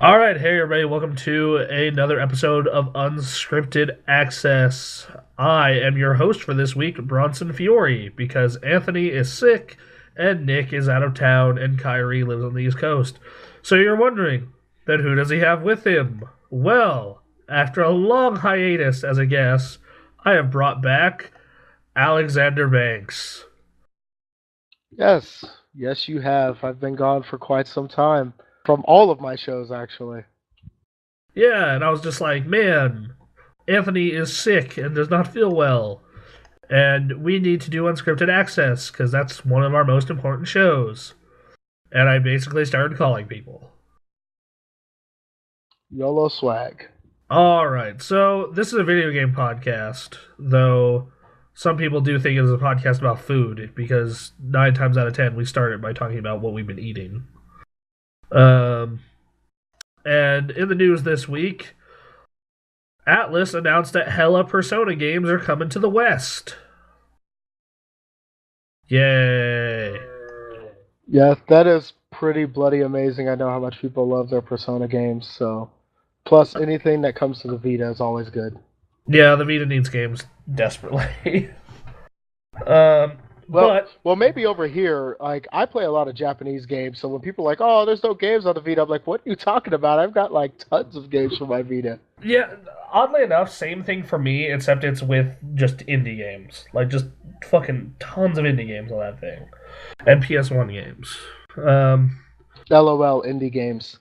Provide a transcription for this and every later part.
All right, hey everybody, welcome to another episode of Unscripted Access. I am your host for this week, Bronson Fiore, because Anthony is sick and Nick is out of town and Kyrie lives on the East Coast. So you're wondering, then who does he have with him? Well, after a long hiatus as a guest, I have brought back Alexander Banks. Yes, yes, you have. I've been gone for quite some time from all of my shows, actually. Yeah, and I was just like, man, Anthony is sick and does not feel well. And we need to do Unscripted Access because that's one of our most important shows. And I basically started calling people. YOLO swag. All right, so this is a video game podcast, though some people do think it is a podcast about food because 9 times out of 10 we start it by talking about what we've been eating. And in the news this week, Atlas announced that hella Persona games are coming to the West. Yay. Yeah, that is pretty bloody amazing. I know how much people love their Persona games, so. Plus, anything that comes to the Vita is always good. Yeah, the Vita needs games desperately. Well, But well, maybe over here, like, I play a lot of Japanese games, so when people are like, oh, there's no games on the Vita, I'm like, what are you talking about? I've got, like, tons of games for my Vita. yeah, oddly enough, same thing for me, except it's with just indie games. Like, just fucking tons of indie games on that thing. And PS1 games. LOL, indie games.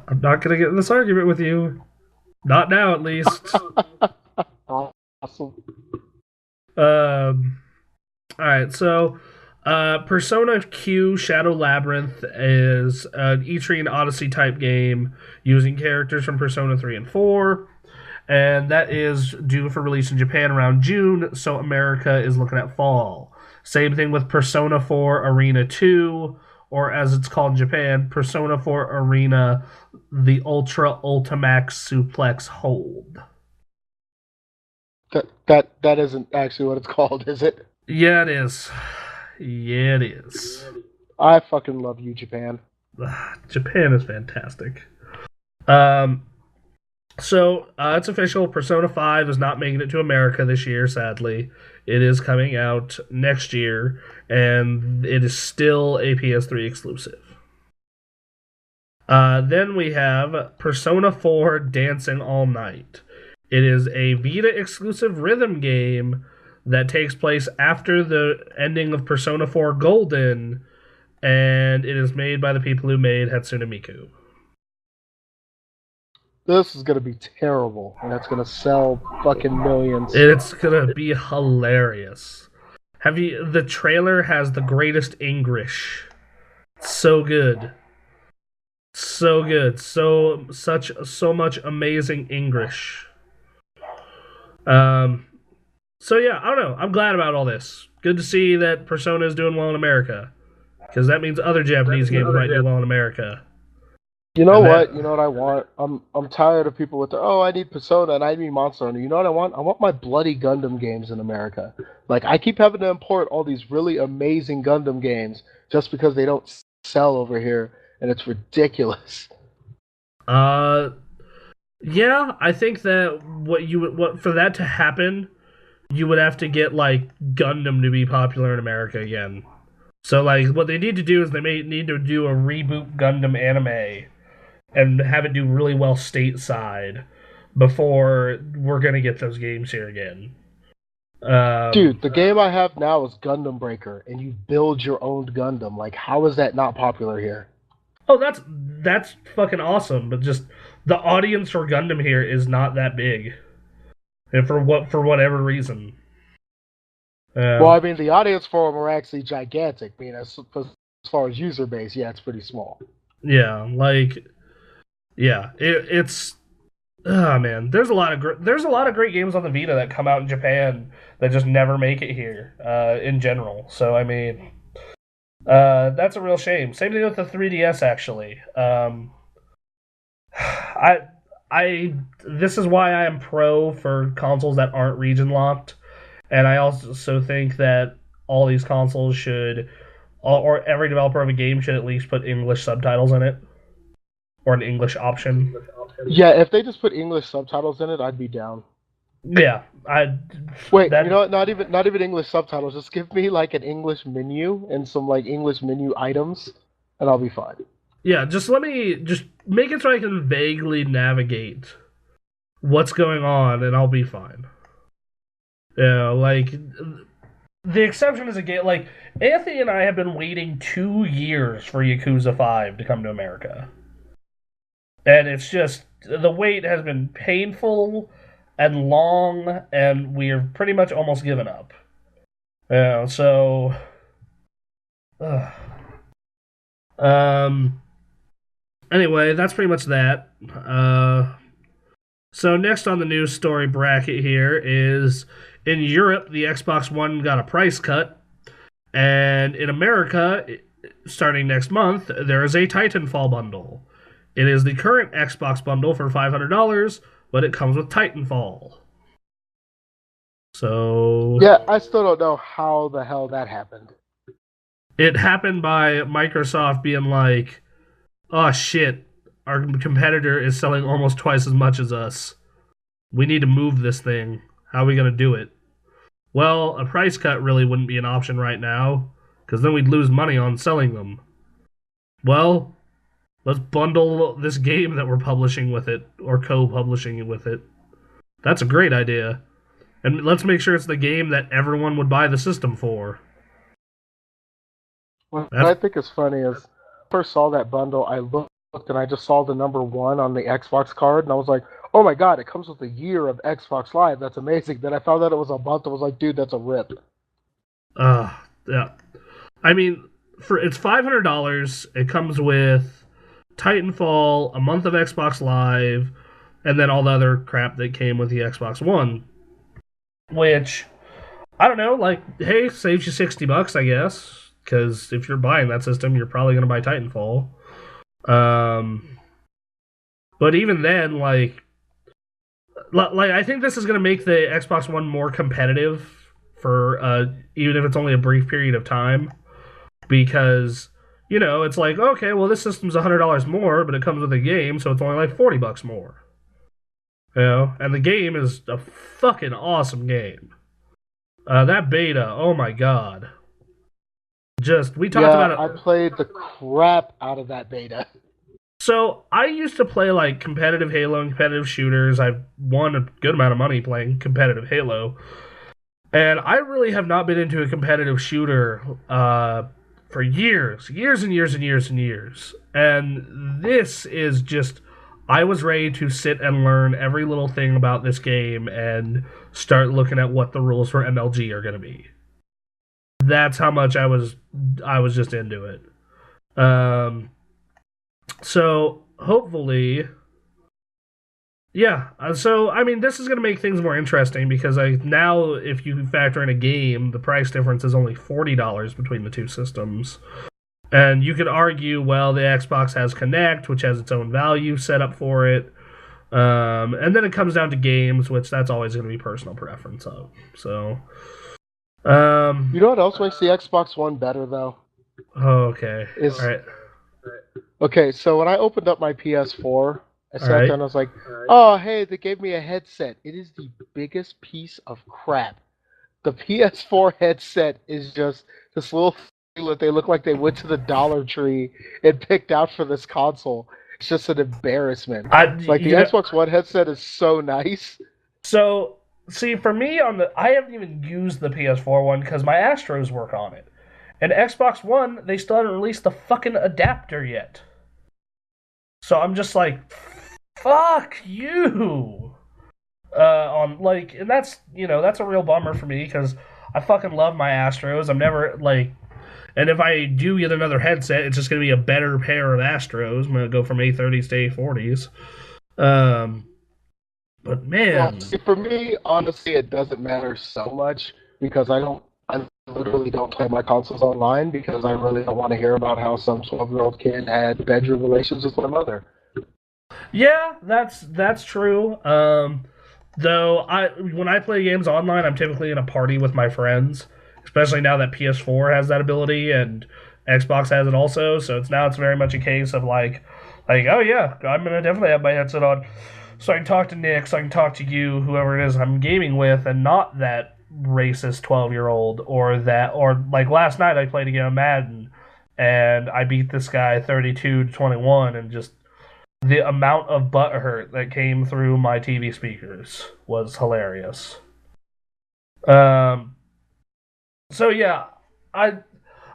I'm not gonna get in this argument with you. Not now, at least. Awesome. Alright, so Persona Q Shadow Labyrinth is an Etrian Odyssey type game using characters from Persona 3 and 4. And that is due for release in Japan around June, so America is looking at fall. Same thing with Persona 4 Arena 2, or as it's called in Japan, Persona 4 Arena the Ultra Ultimax Suplex Hold. That isn't actually what it's called, is it? Yeah, it is. Yeah, it is. I fucking love you, Japan. Japan is fantastic. Um, so it's official. Persona 5 is not making it to America this year, sadly. It is coming out next year, and it is still a PS3 exclusive. Then we have Persona 4 Dancing All Night. It is a Vita exclusive rhythm game that takes place after the ending of Persona 4 Golden, and it is made by the people who made Hatsune Miku. This is gonna be terrible, and it's gonna sell fucking millions. It's gonna be hilarious. The trailer has the greatest English. So good. So good. So much amazing English. So yeah, I don't know. I'm glad about all this. Good to see that Persona is doing well in America, because that means other Japanese games might do well in America. You know what? You know what I want? I'm tired of people with the I need Persona and I need Monster Hunter. You know what I want? I want my bloody Gundam games in America. Like I keep having to import all these really amazing Gundam games just because they don't sell over here, and it's ridiculous. Yeah, I think that what for that to happen, you would have to get like Gundam to be popular in America again. So like what they need to do is they may need to do a reboot Gundam anime and have it do really well stateside before we're gonna get those games here again. Dude, the game I have now is Gundam Breaker, and you build your own Gundam. Like, how is that not popular here? Oh, that's fucking awesome, but just the audience for Gundam here is not that big, and for whatever reason. Well, I mean, the audience for them are actually gigantic. I mean, as far as user base, yeah, it's pretty small. Yeah, like, yeah, it's. Oh man, there's a lot of great games on the Vita that come out in Japan that just never make it here. In general, so I mean, that's a real shame. Same thing with the 3DS, actually. I this is why I am pro for consoles that aren't region locked, and I also think that all these consoles should, or every developer of a game should at least put English subtitles in it. or an English option. Yeah, if they just put English subtitles in it, I'd be down. Yeah, Wait, you know what? Not even English subtitles. Just give me like an English menu and some like English menu items, and I'll be fine. Yeah, just let me just make it so I can vaguely navigate what's going on, and I'll be fine. Yeah, like the exception is a game like Anthony and I have been waiting 2 years for Yakuza 5 to come to America. And it's just the wait has been painful and long, and we're pretty much almost given up. Yeah, so uh, um anyway, that's pretty much that. So next on the news story bracket here is in Europe, the Xbox One got a price cut, and in America, starting next month, there is a Titanfall bundle. It is the current Xbox bundle for $500, but it comes with Titanfall. So yeah, I still don't know how the hell that happened. It happened by Microsoft being like, "Oh shit, our competitor is selling almost twice as much as us. We need to move this thing. How are we gonna do it?" Well, a price cut really wouldn't be an option right now, because then we'd lose money on selling them. Well, let's bundle this game that we're publishing with it, or co-publishing it with it. That's a great idea. And let's make sure it's the game that everyone would buy the system for. What I think is funny is, I first saw that bundle, I looked and I just saw the number 1 on the Xbox card, and I was like, oh my god, it comes with a year of Xbox Live. That's amazing. Then I found out it was a month. I was like, dude, that's a rip. Yeah. I mean, it's $500. It comes with Titanfall, a month of Xbox Live, and then all the other crap that came with the Xbox One. Which, I don't know, like, hey, saves you $60, I guess. Because if you're buying that system, you're probably going to buy Titanfall. But even then, like I think this is going to make the Xbox One more competitive for even if it's only a brief period of time, because it's like, okay, well, this system's $100 more, but it comes with a game, so it's only like $40 more. And the game is a fucking awesome game. That beta, oh my god. We talked about it. I played the crap out of that beta. So I used to play like competitive Halo and competitive shooters. I've won a good amount of money playing competitive Halo, and I really have not been into a competitive shooter for years and years and years and years. And this is just, I was ready to sit and learn every little thing about this game and start looking at what the rules for MLG are going to be. That's how much I was just into it. So hopefully, yeah. So I mean, this is going to make things more interesting, because now if you factor in a game, the price difference is only $40 between the two systems. And you could argue, well, the Xbox has Kinect, which has its own value set up for it. And then it comes down to games, which that's always going to be personal preference of. So, you know what else makes the Xbox One better, though? Okay. All right. Okay, so when I opened up my PS4, I sat there and I was like, oh, hey, they gave me a headset. It is the biggest piece of crap. The PS4 headset is just this little thing that they look like they went to the Dollar Tree and picked out for this console. It's just an embarrassment. The Xbox One headset is so nice. So, see, for me, I haven't even used the PS4 one because my Astros work on it. And Xbox One, they still haven't released the fucking adapter yet. So I'm just like, fuck you. And that's a real bummer for me, because I fucking love my Astros. I'm never and if I do get another headset, it's just gonna be a better pair of Astros. I'm gonna go from A30s to A40s. But man, for me, honestly, it doesn't matter so much, because I literally don't play my consoles online, because I really don't want to hear about how some 12-year-old kid had bedroom relations with my mother. Yeah, that's true. Though when I play games online, I'm typically in a party with my friends, especially now that PS4 has that ability and Xbox has it also. So it's very much a case of like, Like, oh yeah, I'm gonna definitely have my headset on, so I can talk to Nick, so I can talk to you, whoever it is I'm gaming with, and not that racist 12-year-old or like last night I played a game of Madden, and I beat this guy 32-21, and just the amount of butt hurt that came through my TV speakers was hilarious. Um, so yeah, I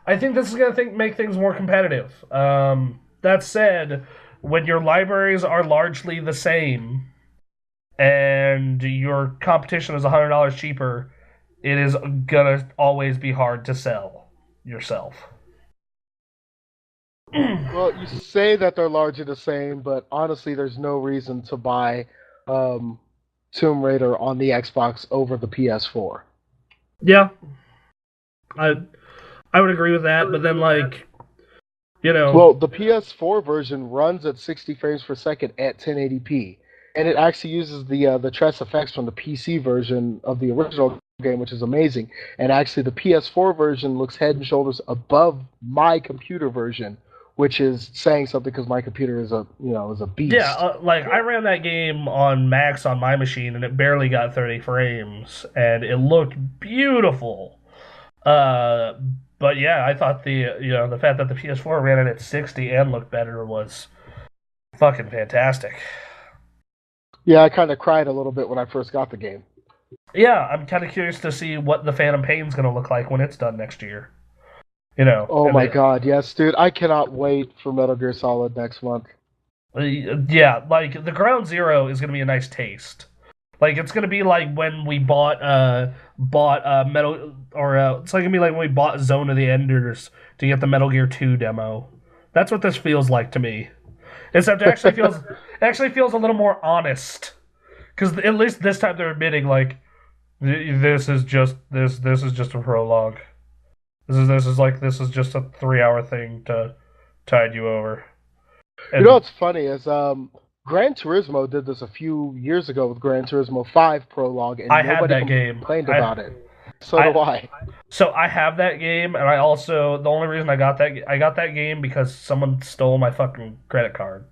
I think this is going to make things more competitive. That said, when your libraries are largely the same and your competition is $100 cheaper, it is gonna always be hard to sell yourself. Well, you say that they're largely the same, but honestly, there's no reason to buy um, Tomb Raider on the Xbox over the PS4. Yeah, I I would agree with that, but then like you know, Well, the PS4 version runs at 60 frames per second at 1080p, and it actually uses the Tress effects from the PC version of the original game, which is amazing. And actually, the PS4 version looks head and shoulders above my computer version, which is saying something because my computer is a yeah, beast. like I ran that game on max on my machine and it barely got 30 frames and it looked beautiful. Uh, but yeah, I thought the fact that the PS4 ran it at 60 and looked better was fucking fantastic. Yeah, I kind of cried a little bit when I first got the game. Yeah, I'm kind of curious to see what the Phantom Pain's going to look like when it's done next year. You know, Oh and my god, yes, dude! I cannot wait for Metal Gear Solid next month. yeah, like the Ground Zero is going to be a nice taste. Like it's gonna be like when we bought Metal or it's like gonna be like when we bought Zone of the Enders to get the Metal Gear 2 demo. That's what this feels like to me. Except it actually feels a little more honest because at least this time they're admitting like this is just a prologue. This is just a 3 hour thing to tide you over. You know And what's funny is Gran Turismo did this a few years ago with Gran Turismo 5 prologue, I and had nobody that game. complained I about it. So do I I. So I have that game, and I also the only reason I got that game because someone stole my fucking credit card.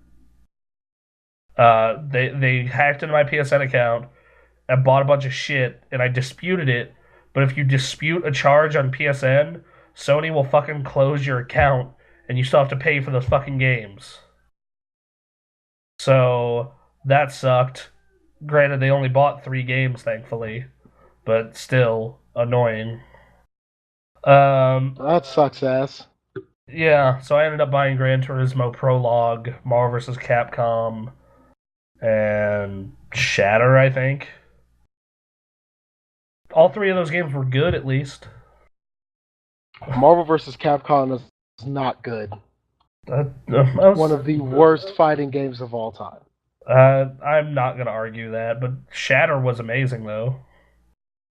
They hacked into my PSN account and bought a bunch of shit, and I disputed it. But if you dispute a charge on PSN, Sony will fucking close your account, and you still have to pay for those fucking games. So that sucked. Granted, they only bought 3 games, thankfully, but still annoying. Um, That sucks ass. Yeah, so I ended up buying Gran Turismo Prologue, Marvel vs. Capcom, and Shatter, I think. All 3 of those games were good, at least. Marvel vs. Capcom is not good. I One was, of the worst fighting games of all time. I'm not going to argue that, but Shatter was amazing, though.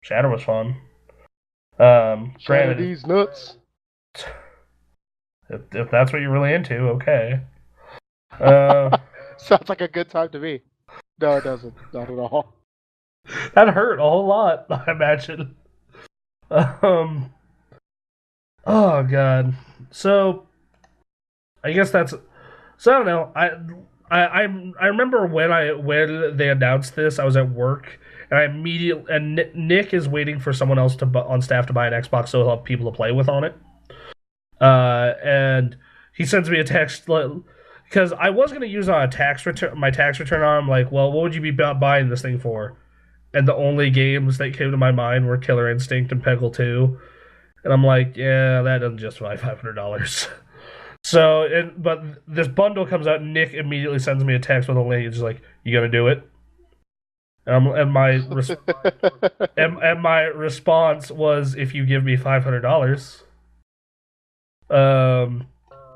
Shatter was fun. Shatter Granted, these nuts. if that's what you're really into, okay. Uh, Sounds like a good time to me. No, it doesn't. Not at all. that hurt a whole lot, I imagine. Um, oh, God. So, I guess that's so. I don't know. I remember when they announced this. I was at work, and I immediately and Nick is waiting for someone else on staff to buy an Xbox, so he'll have people to play with on it. And he sends me a text because I was gonna use on a tax return my tax return on. I'm like, well, what would you be buying this thing for? And the only games that came to my mind were Killer Instinct and Peggle 2. And I'm like, yeah, that doesn't justify $500. So, but this bundle comes out, and Nick immediately sends me a text with a link. It's just like, "You gonna do it?" And my response was, "If you give me $500." Um,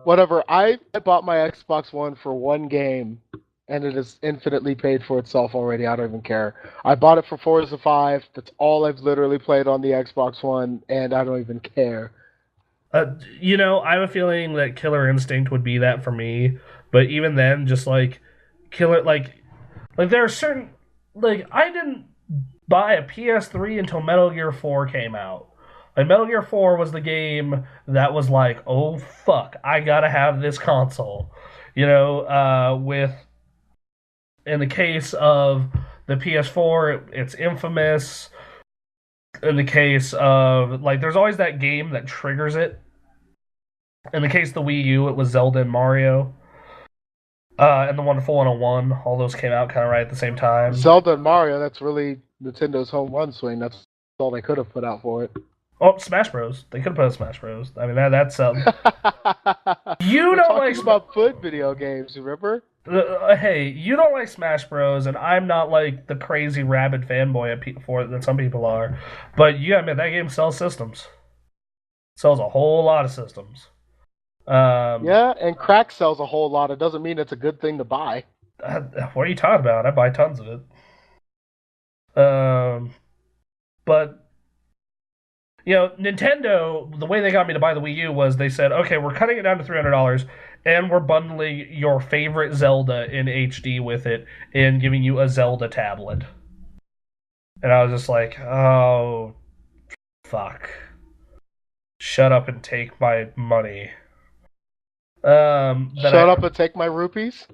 Whatever. I bought my Xbox One for one game, and it is infinitely paid for itself already. I don't even care. I bought it for Forza 5. That's all I've literally played on the Xbox One, and I don't even care. I have a feeling that Killer Instinct would be that for me, but even then, just like Killer, like there are certain I didn't buy a PS3 until Metal Gear 4 came out. Like Metal Gear 4 was the game that was like, oh fuck, I gotta have this console. With in the case of the PS4, it's Infamous. In the case of like, there's always that game that triggers it. In the case of the Wii U, it was Zelda and Mario. And the Wonderful 101, all those came out kind of right at the same time. Zelda and Mario, that's really Nintendo's home run swing. That's all they could have put out for it. Oh, Smash Bros. They could have put out Smash Bros. I mean, that's you We're don't talking like about foot video games, remember? Hey, you don't like Smash Bros, and I'm not like the crazy rabid fanboy for it that some people are. But you gotta admit, that game sells systems. Sells a whole lot of systems. Yeah, and crack sells a whole lot. It doesn't mean it's a good thing to buy. What are you talking about? I buy tons of it. But Nintendo, the way they got me to buy the Wii U was they said, okay, we're cutting it down to $300, and we're bundling your favorite Zelda in HD with it, and giving you a Zelda tablet. And I was just like, oh, fuck. Shut up and take my money. Shut up and take my rupees?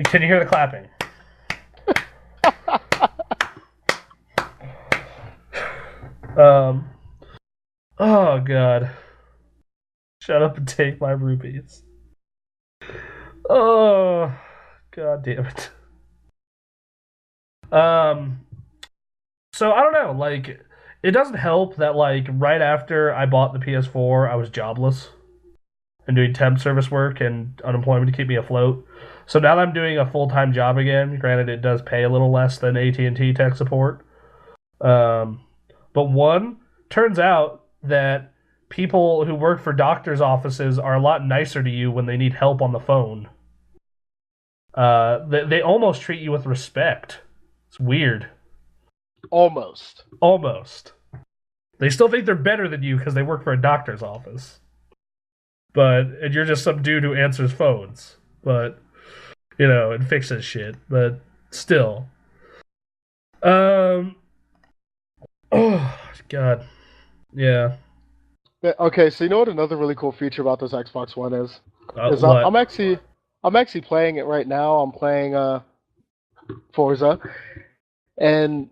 Can you hear the clapping? Oh god. Shut up and take my rupees. Oh, god damn it. So I don't know, like, it doesn't help that, like, right after I bought the PS4, I was jobless and doing temp service work and unemployment to keep me afloat. So now that I'm doing a full-time job again, granted it does pay a little less than AT&T tech support. But one, turns out that people who work for doctors' offices are a lot nicer to you when they need help on the phone. They almost treat you with respect. It's weird. Almost. They still think they're better than you because they work for a doctor's office. And you're just some dude who answers phones. But, and fixes shit. But still. Oh, God. Yeah. Okay, so you know what another really cool feature about this Xbox One is? What? I'm actually playing it right now. I'm playing Forza. And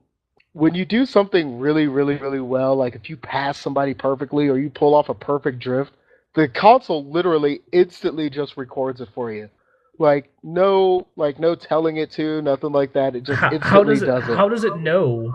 when you do something really, really, really well, like if you pass somebody perfectly or you pull off a perfect drift, the console literally instantly just records it for you. No telling it to, nothing like that. It just instantly does it. How does it know?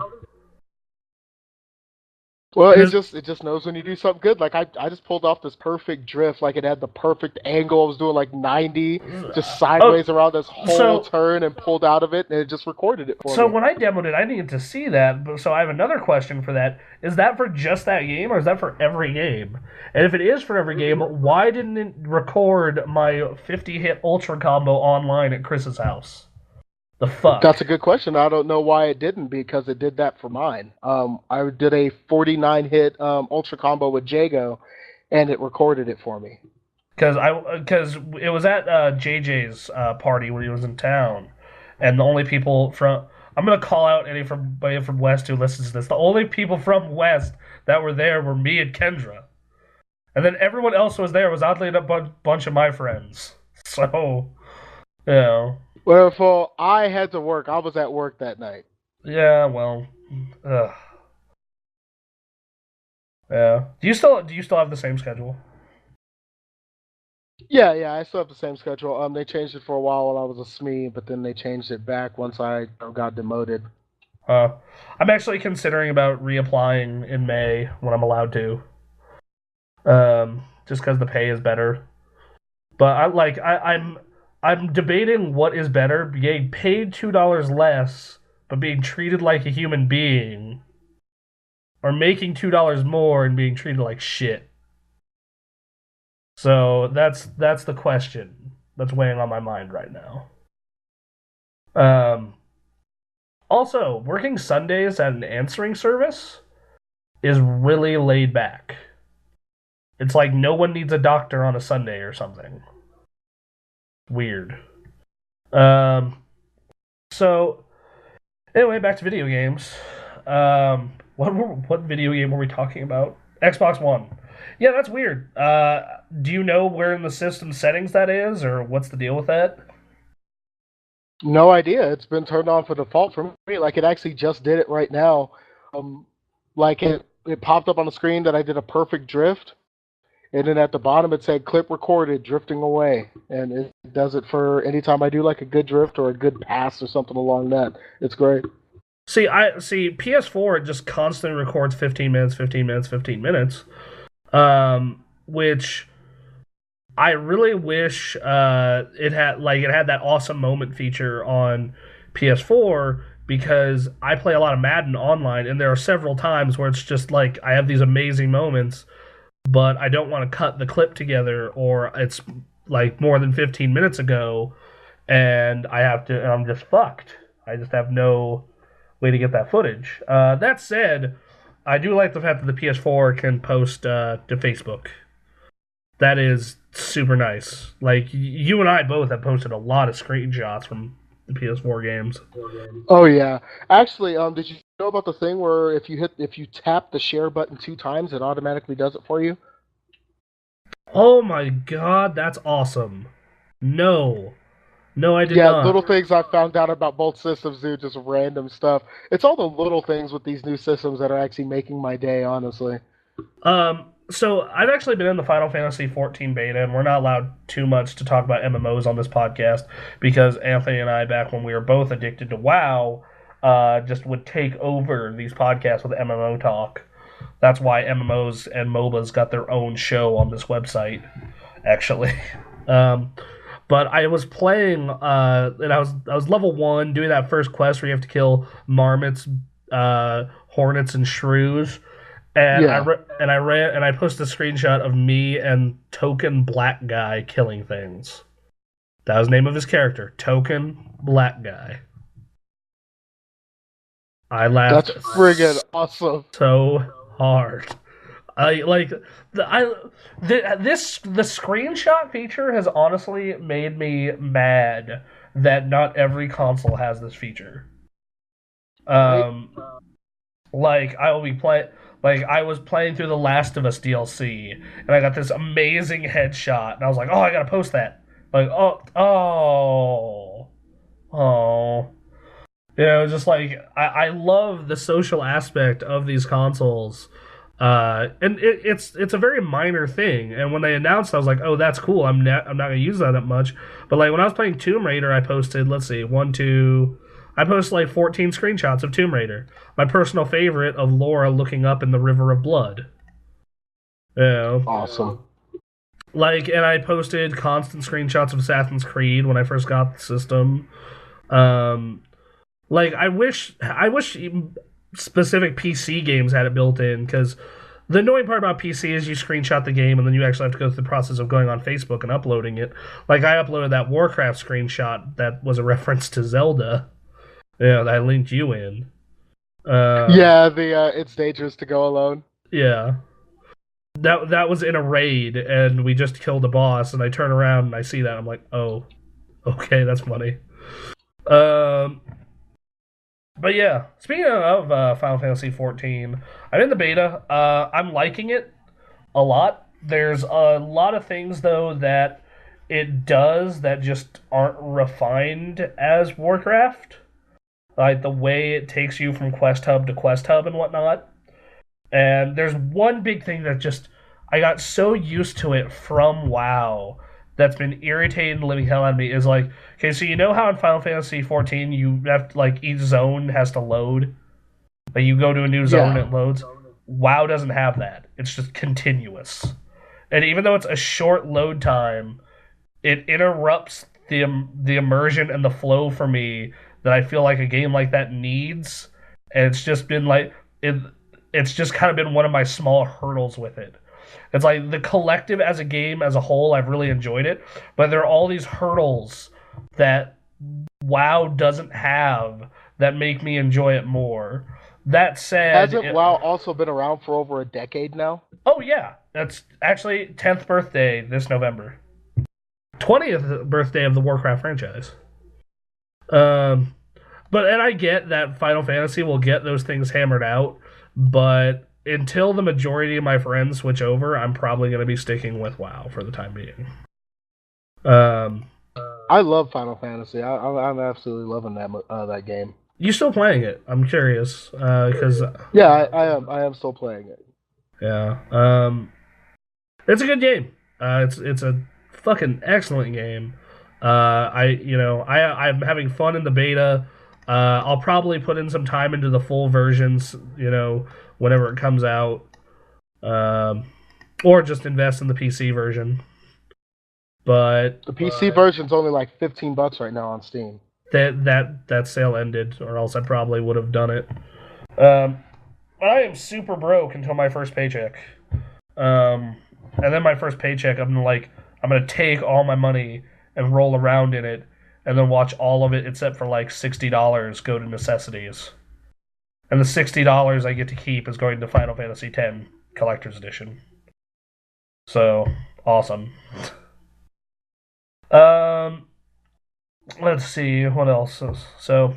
Well, it just knows when you do something good. Like I just pulled off this perfect drift. Like it had the perfect angle. I was doing like 90, just sideways around this whole turn and pulled out of it, and it just recorded it for me. So when I demoed it, I didn't get to see that. So I have another question for that. Is that for just that game, or is that for every game? And if it is for every game, why didn't it record my 50-hit ultra combo online at Chris's house? The fuck? That's a good question. I don't know why it didn't, because it did that for mine. I did a 49-hit ultra combo with Jago, and it recorded it for me. Because it was at JJ's party when he was in town, and the only people from I'm gonna call out anybody from West who listens to this. The only people from West that were there were me and Kendra, and then everyone else was there was oddly a bunch of my friends. So, Well, I had to work. I was at work that night. Yeah, well, yeah. Do you still have the same schedule? Yeah, I still have the same schedule. They changed it for a while I was a SME, but then they changed it back once I got demoted. I'm actually considering about reapplying in May when I'm allowed to. Just because the pay is better. But I'm debating what is better: being paid $2 less, but being treated like a human being, or making $2 more and being treated like shit. So that's the question that's weighing on my mind right now. Also, working Sundays at an answering service is really laid back. It's like no one needs a doctor on a Sunday or something. Weird. So anyway, back to video games. What video game were we talking about? Xbox One. Yeah, that's weird. Do you know where in the system settings that is, or what's the deal with that? No idea. It's been turned on for default for me. Like it actually just did it right now. Um, like it popped up on the screen that I did a perfect drift, and then at the bottom it said clip recorded, drifting away, and it does it for anytime I do like a good drift or a good pass or something along that. It's great. See PS4 it just constantly records 15 minutes, 15 minutes, 15 minutes. Which I really wish it had that awesome moment feature on PS4 because I play a lot of Madden online and there are several times where it's just like I have these amazing moments but I don't want to cut the clip together or it's like more than 15 minutes ago and I'm just fucked. I just have no way to get that footage. That said, I do like the fact that the PS4 can post to Facebook. That is super nice. Like you and I both have posted a lot of screenshots from the PS4 games. Oh yeah. Actually, did you know about the thing where if you tap the share button 2 times, it automatically does it for you? Oh my god, that's awesome. No. No, I did Yeah, not. little things I found out about both systems, dude. Just random stuff. It's all the little things with these new systems that are actually making my day, honestly. So I've actually been in the Final Fantasy 14 beta, and we're not allowed too much to talk about MMOs on this podcast because Anthony and I, back when we were both addicted to WoW, just would take over these podcasts with MMO talk. That's why MMOs and MOBAs got their own show on this website, actually. Um, but I was playing, and I was level 1 doing that first quest where you have to kill marmots, hornets, and shrews. And Yeah, I posted a screenshot of me and Token Black Guy killing things. That was the name of his character, Token Black Guy. I that's laughed friggin' awesome. so hard. I like the screenshot feature has honestly made me mad that not every console has this feature. Right? Um, like I will be playing. Like I was playing through the Last of Us DLC, and I got this amazing headshot, and I was like, "Oh, I gotta post that." Like, oh. Just like I love the social aspect of these consoles, and it's a very minor thing. And when they announced, I was like, "Oh, that's cool." I'm not gonna use that much. But like when I was playing Tomb Raider, I posted let's see, one, two. I posted like 14 screenshots of Tomb Raider. My personal favorite of Laura looking up in the river of blood. You know, Awesome. like, and I posted constant screenshots of Assassin's Creed when I first got the system. Um, Like I wish specific PC games had it built in because the annoying part about PC is you screenshot the game and then you actually have to go through the process of going on Facebook and uploading it. Like I uploaded that Warcraft screenshot that was a reference to Zelda. Yeah, that I linked you in. Yeah, the it's dangerous to go alone. Yeah, that was in a raid and we just killed a boss and I turn around and I see that I'm like, oh, okay, that's funny. Um, But yeah, speaking of Final Fantasy 14, I'm in the beta. I'm liking it a lot. There's a lot of things though that it does that just aren't refined as Warcraft, like the way it takes you from quest hub to quest hub and whatnot. And there's one big thing that just I got so used to it from WoW that's been irritating the living hell out of me is like, okay, so you know how in Final Fantasy 14 you have to, like each zone has to load, like you go to a new zone Yeah. and it loads. WoW doesn't have that. It's just continuous, and even though it's a short load time, it interrupts the immersion and the flow for me that I feel like a game like that needs. And it's just been like it's just kind of been one of my small hurdles with it. It's like the collective as a game as a whole, I've really enjoyed it, but there are all these hurdles that WoW doesn't have that make me enjoy it more. That said, Hasn't WoW also been around for over a decade now? oh yeah, that's actually 10th birthday this November. 20th birthday of the Warcraft franchise. And I get that Final Fantasy will get those things hammered out, but until the majority of my friends switch over, I'm probably going to be sticking with WoW for the time being. I love Final Fantasy. I'm absolutely loving that game. You still playing it? I'm curious because Yeah, I am still playing it. yeah, it's a good game. It's a fucking excellent game. I'm having fun in the beta. I'll probably put in some time into the full versions. Whenever it comes out, or just invest in the PC version. But the PC version's only like $15 right now on Steam. That sale ended, or else I probably would have done it. I am super broke until my first paycheck. And then my first paycheck, I'm gonna take all my money and roll around in it, and then watch all of it except for like $60 go to necessities. And the $60 I get to keep is going to Final Fantasy X Collector's Edition. So awesome. Let's see what else. So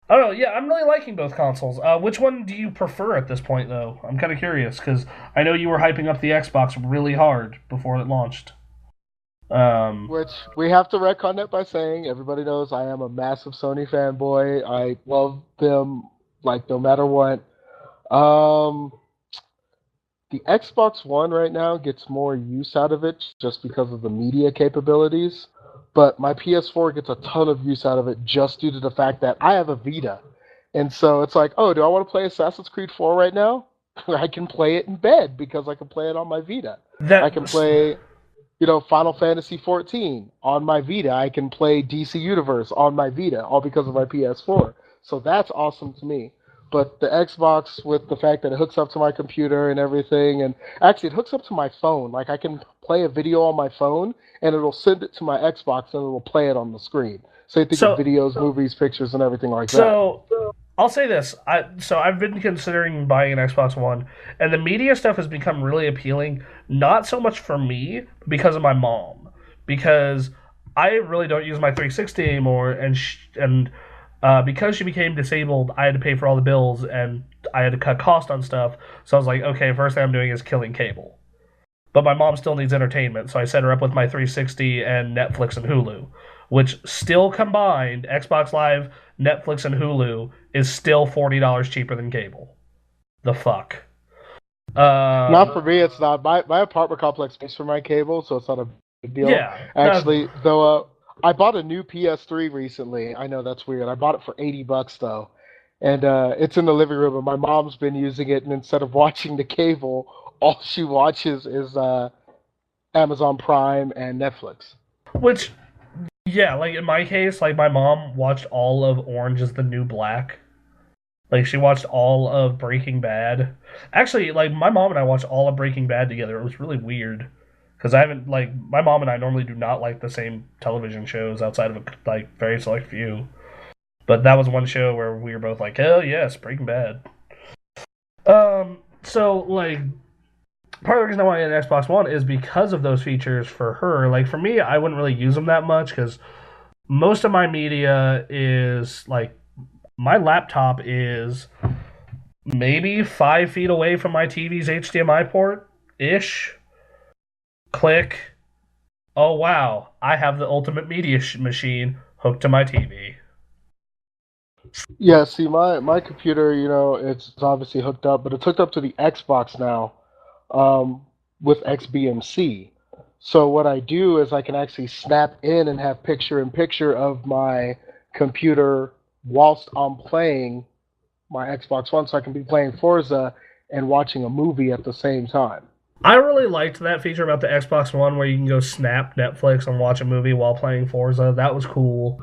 I don't know. Yeah, I'm really liking both consoles. Which one do you prefer at this point, though? I'm kind of curious because I know you were hyping up the Xbox really hard before it launched. Which we have to retcon that by saying everybody knows I am a massive Sony fanboy. I love them like no matter what. The Xbox One right now gets more use out of it just because of the media capabilities, but my PS4 gets a ton of use out of it just due to the fact that I have a Vita. And so it's like, oh, do I want to play Assassin's Creed 4 right now? I can play it in bed because I can play it on my Vita. I can play, Final Fantasy 14 on my Vita. I can play DC Universe on my Vita, all because of my PS4. So that's awesome to me. But the Xbox, with the fact that it hooks up to my computer and everything, and actually it hooks up to my phone. Like I can play a video on my phone, and it'll send it to my Xbox, and it'll play it on the screen. So you think of videos, movies, pictures, and everything like that. So I'll say this. I've been considering buying an Xbox One, and the media stuff has become really appealing. Not so much for me, because of my mom. Because I really don't use my 360 anymore, and because she became disabled, I had to pay for all the bills, and I had to cut cost on stuff. So I was like, okay, first thing I'm doing is killing cable. But my mom still needs entertainment, so I set her up with my 360 and Netflix and Hulu, which still combined, Xbox Live, Netflix, and Hulu is still $40 cheaper than cable. The fuck? Not for me, it's not. My apartment complex pays for my cable, so it's not a big deal. Yeah. Actually, though, I bought a new PS3 recently. I know that's weird. I bought it for $80 though, and it's in the living room. And my mom's been using it, and instead of watching the cable, all she watches is Amazon Prime and Netflix. Which, yeah, like in my case, like my mom watched all of Orange Is the New Black. Like she watched all of Breaking Bad. Actually, like my mom and I watched all of Breaking Bad together. It was really weird. Because I haven't, my mom and I normally do not like the same television shows outside of, very select few. But that was one show where we were both like, hell yes, Breaking Bad. So, part of the reason I wanted an Xbox One is because of those features for her. Like, for me, I wouldn't really use them that much because most of my media is, my laptop is maybe 5 feet away from my TV's HDMI port-ish. Click. Oh wow, I have the ultimate media machine hooked to my TV. Yeah, see, my computer, it's obviously hooked up, but it's hooked up to the Xbox now, with XBMC. So what I do is I can actually snap in and have picture-in-picture of my computer whilst I'm playing my Xbox One, so I can be playing Forza and watching a movie at the same time. I really liked that feature about the Xbox One where you can go snap Netflix and watch a movie while playing Forza. That was cool.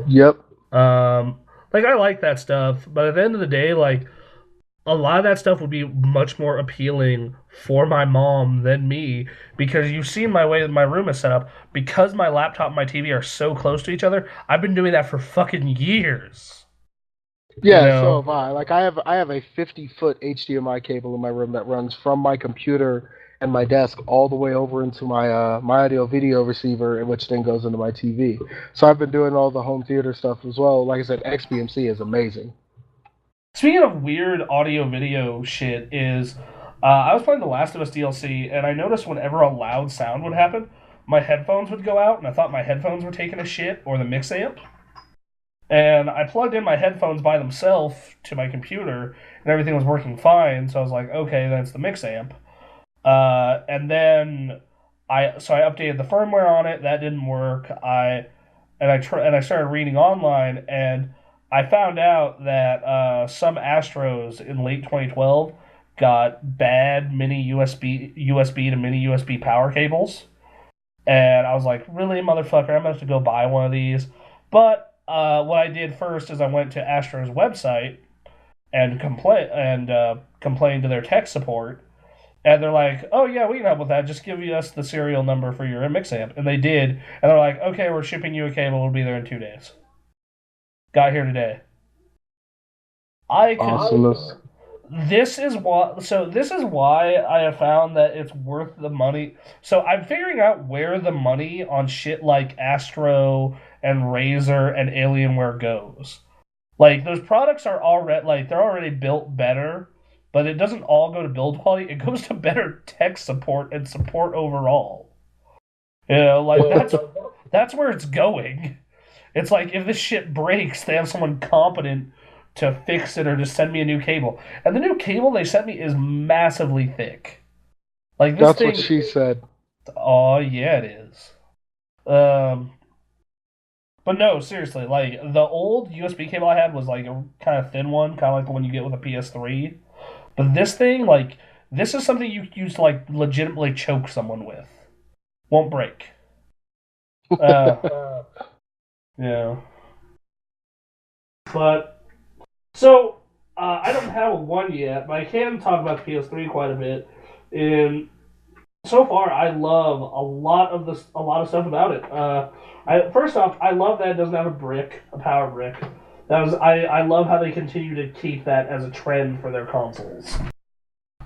Yep. I like that stuff, but at the end of the day, a lot of that stuff would be much more appealing for my mom than me because you've seen my way that my room is set up. Because my laptop and my TV are so close to each other, I've been doing that for fucking years. Yeah, so have I. I have a 50-foot HDMI cable in my room that runs from my computer and my desk all the way over into my my audio video receiver, which then goes into my TV. So I've been doing all the home theater stuff as well. Like I said, XBMC is amazing. Speaking of weird audio video shit, is I was playing The Last of Us DLC, and I noticed whenever a loud sound would happen, my headphones would go out, and I thought my headphones were taking a shit or the mix amp. And I plugged in my headphones by themselves to my computer, and everything was working fine. So I was like, okay, that's the mix amp. And then I updated the firmware on it. That didn't work. I started reading online, and I found out that some Astros in late 2012 got bad mini USB to mini USB power cables, and I was like, really, motherfucker, I'm gonna have to go buy one of these. But what I did first is I went to Astro's website and complained to their tech support, and they're like, oh, yeah, we can help with that. Just give us the serial number for your mix amp. And they did. And they're like, okay, we're shipping you a cable. It'll be there in 2 days. Got here today. Awesomeness. This is why I have found that it's worth the money. So I'm figuring out where the money on shit like Astro and Razer and Alienware goes. Like, those products are already, like, they're already built better, but it doesn't all go to build quality. It goes to better tech support and support overall. You know, like, that's where it's going. It's like, if this shit breaks, they have someone competent to fix it or just send me a new cable. And the new cable they sent me is massively thick. Like, this That's thing, what she said. Oh, yeah, it is. But no, seriously, like, the old USB cable I had was, like, a kind of thin one, kind of like the one you get with a PS3. But this thing, like, this is something you use to, like, legitimately choke someone with. Won't break. Yeah. But, so, I don't have a 1 yet, but I can talk about PS3 quite a bit. And so far, I love a lot of stuff about it. First off, I love that it doesn't have a power brick. I love how they continue to keep that as a trend for their consoles.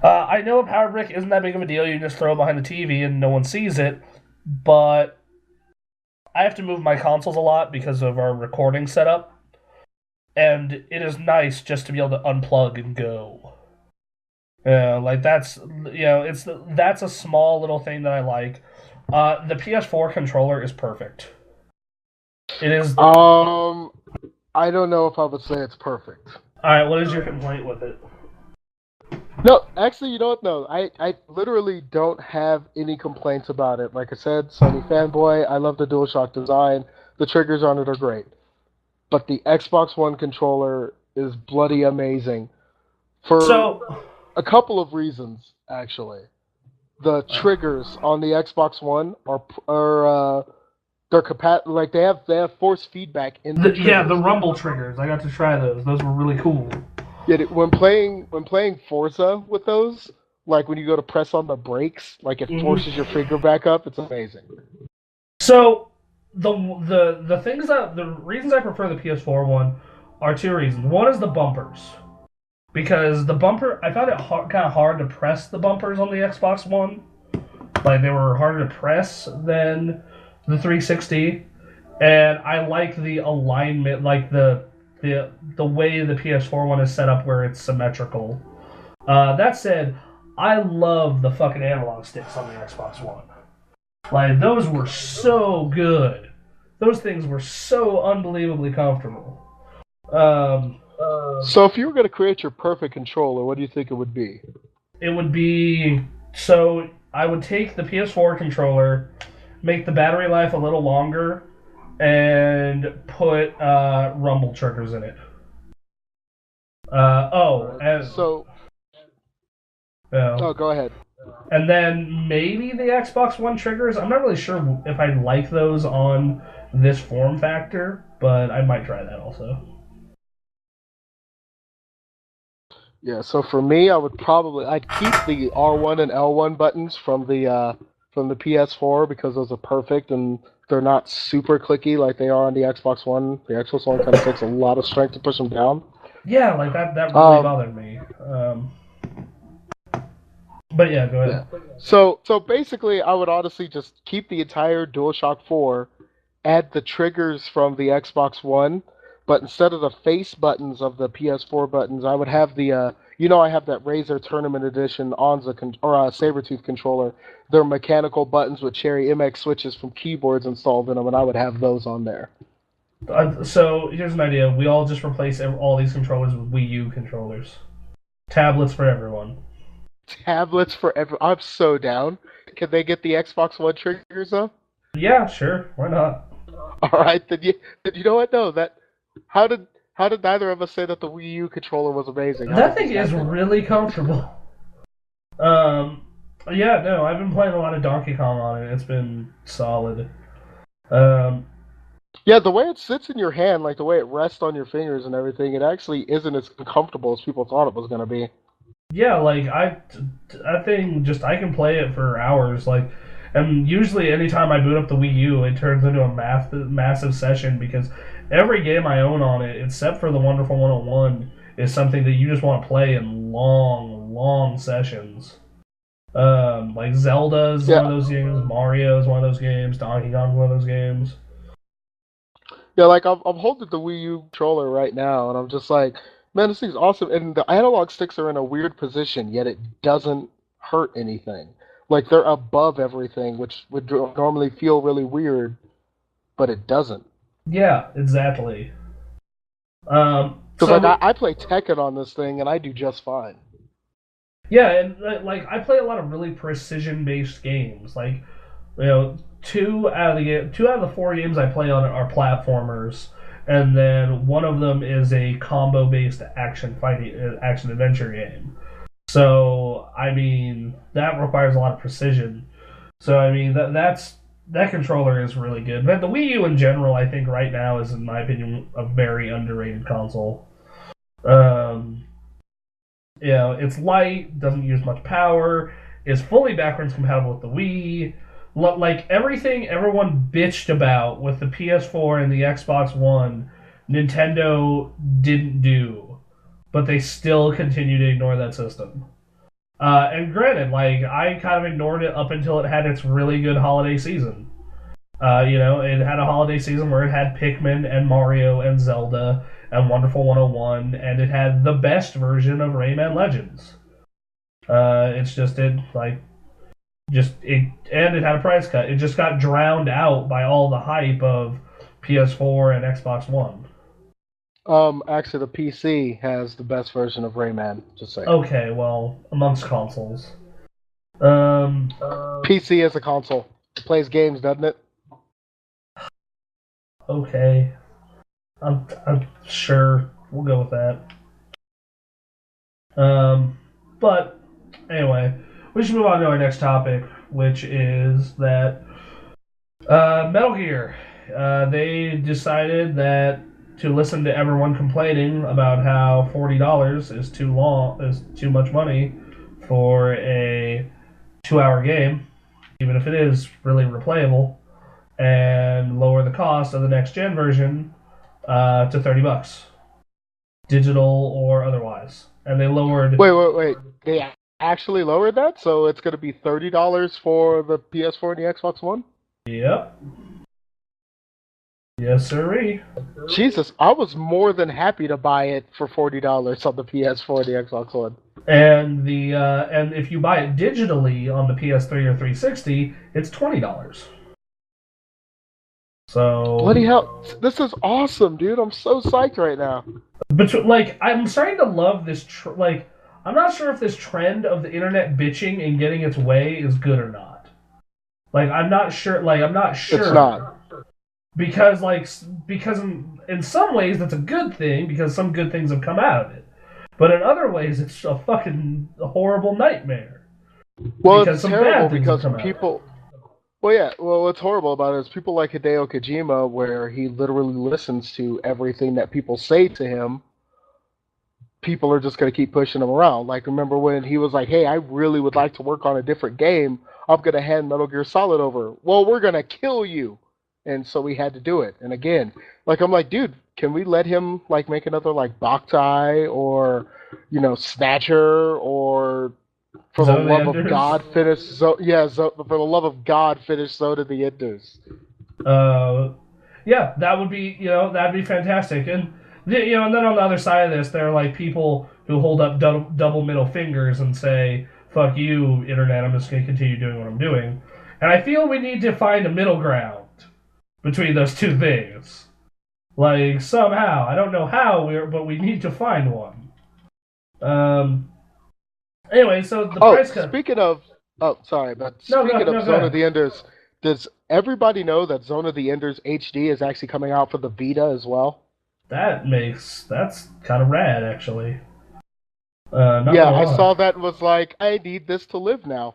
I know a power brick isn't that big of a deal. You can just throw it behind the TV and no one sees it. But I have to move my consoles a lot because of our recording setup. And it is nice just to be able to unplug and go. Like that's that's a small little thing that I like. The PS4 controller is perfect. It is. I don't know if I would say it's perfect. All right, what is your complaint with it? No, actually, you know what? No, I literally don't have any complaints about it. Like I said, Sony fanboy. I love the DualShock design. The triggers on it are great. But the Xbox One controller is bloody amazing. For a couple of reasons, actually. The triggers on the Xbox One are they have force feedback in the triggers. Yeah, the rumble triggers. I got to try those. Those were really cool. Yeah, when playing Forza with those, like when you go to press on the brakes, like it forces your finger back up. It's amazing. So the reasons I prefer the PS4 one are 2 reasons. One is the bumpers, because the bumper I found it kind of hard to press the bumpers on the Xbox One. Like they were harder to press than the 360, and I like the alignment, like the way the PS4 one is set up where it's symmetrical. That said, I love the fucking analog sticks on the Xbox One. Like, those were so good. Those things were so unbelievably comfortable. So if you were going to create your perfect controller, what do you think it would be? It would be... So, I would take the PS4 controller, make the battery life a little longer, and put rumble triggers in it. Oh, go ahead. And then maybe the Xbox One triggers. I'm not really sure if I like those on this form factor, but I might try that also. Yeah, so for me, I'd keep the R1 and L1 buttons from the PS4 because those are perfect and they're not super clicky like they are on the Xbox One. The Xbox One kind of takes a lot of strength to push them down. Yeah, like that really bothered me. But yeah, go ahead. Yeah. So basically, I would honestly just keep the entire DualShock 4, add the triggers from the Xbox One, but instead of the face buttons of the PS4 buttons, I would have the I have that Razer Tournament Edition Onza Sabertooth controller. They're mechanical buttons with Cherry MX switches from keyboards installed in them, and I would have those on there. So here's an idea: we all just replace all these controllers with Wii U controllers. Tablets for everyone. Tablets for every. I'm so down. Can they get the Xbox One triggers though? Yeah, sure. Why not? All right, then you know what? No, that how did neither of us say that the Wii U controller was amazing? That thing is really comfortable. Yeah, no, I've been playing a lot of Donkey Kong on it. It's been solid. Yeah, the way it sits in your hand, like the way it rests on your fingers and everything, it actually isn't as comfortable as people thought it was going to be. Yeah, like that thing I can play it for hours. Like, and usually anytime I boot up the Wii U, it turns into a massive session because every game I own on it, except for the Wonderful 101, is something that you just want to play in long sessions. Like Zelda is one of those games, Mario is one of those games, Donkey Kong is one of those games. Yeah, like I'm holding the Wii U controller right now, and I'm just like, man, this thing's awesome. And the analog sticks are in a weird position, yet it doesn't hurt anything. Like they're above everything, which would normally feel really weird, but it doesn't. Yeah, exactly. Because like I play Tekken on this thing, and I do just fine. Yeah, and like I play a lot of really precision-based games. Like, two out of the 4 games I play on are platformers, and then one of them is a combo-based action adventure game. So I mean that requires a lot of precision. So I mean that controller is really good. But the Wii U in general, I think right now is, in my opinion, a very underrated console. It's light, doesn't use much power, is fully backwards compatible with the Wii. Like everything everyone bitched about with the PS4 and the Xbox One, Nintendo didn't do, but they still continue to ignore that system. And granted, like I kind of ignored it up until it had its really good holiday season. It had a holiday season where it had Pikmin and Mario and Zelda and Wonderful 101, and it had the best version of Rayman Legends. It's just it like just it and it had a price cut. It just got drowned out by all the hype of PS4 and Xbox One. Actually, the PC has the best version of Rayman. Just saying. Okay, well, amongst consoles, PC is a console. It plays games, doesn't it? Okay, I'm sure we'll go with that. But anyway, we should move on to our next topic, which is that Metal Gear. They decided that to listen to everyone complaining about how $40 is too much money for a 2-hour game, even if it is really replayable, and lower the cost of the next gen version to $30, digital or otherwise. And they lowered. Wait! They actually lowered that, so it's going to be $30 for the PS4 and the Xbox One. Yep. Yes, sirree. Jesus, I was more than happy to buy it for $40 on the PS4 and the Xbox One. And and if you buy it digitally on the PS3 or 360, it's $20. So bloody hell, this is awesome, dude! I'm so psyched right now. But like, I'm starting to love this. I'm not sure if this trend of the internet bitching and getting its way is good or not. Like, I'm not sure. It's not. Because in some ways that's a good thing because some good things have come out of it, but in other ways it's a fucking horrible nightmare. Well, it's terrible because people. Well, yeah. Well, what's horrible about it is people like Hideo Kojima, where he literally listens to everything that people say to him. People are just going to keep pushing him around. Like, remember when he was like, "Hey, I really would like to work on a different game. I'm going to hand Metal Gear Solid over." Well, we're going to kill you. And so we had to do it. And again, like I'm like, dude, can we let him like make another like Boktai or Snatcher or for the love of God finish for the love of God finish Zone of the Enders. Yeah, that would be, that'd be fantastic. And and then on the other side of this, there are like people who hold up double middle fingers and say, "Fuck you, internet. I'm just going to continue doing what I'm doing." And I feel we need to find a middle ground between those two things. Like somehow, I don't know how, but we need to find one. Um. Anyway, so the Oh, price cut. speaking of, oh, sorry, but No, speaking of go Zone of ahead. the Enders, does everybody know that Zone of the Enders HD is actually coming out for the Vita as well? That's kind of rad, actually. Not Yeah, gonna I lie. saw that and was like, I need this to live now.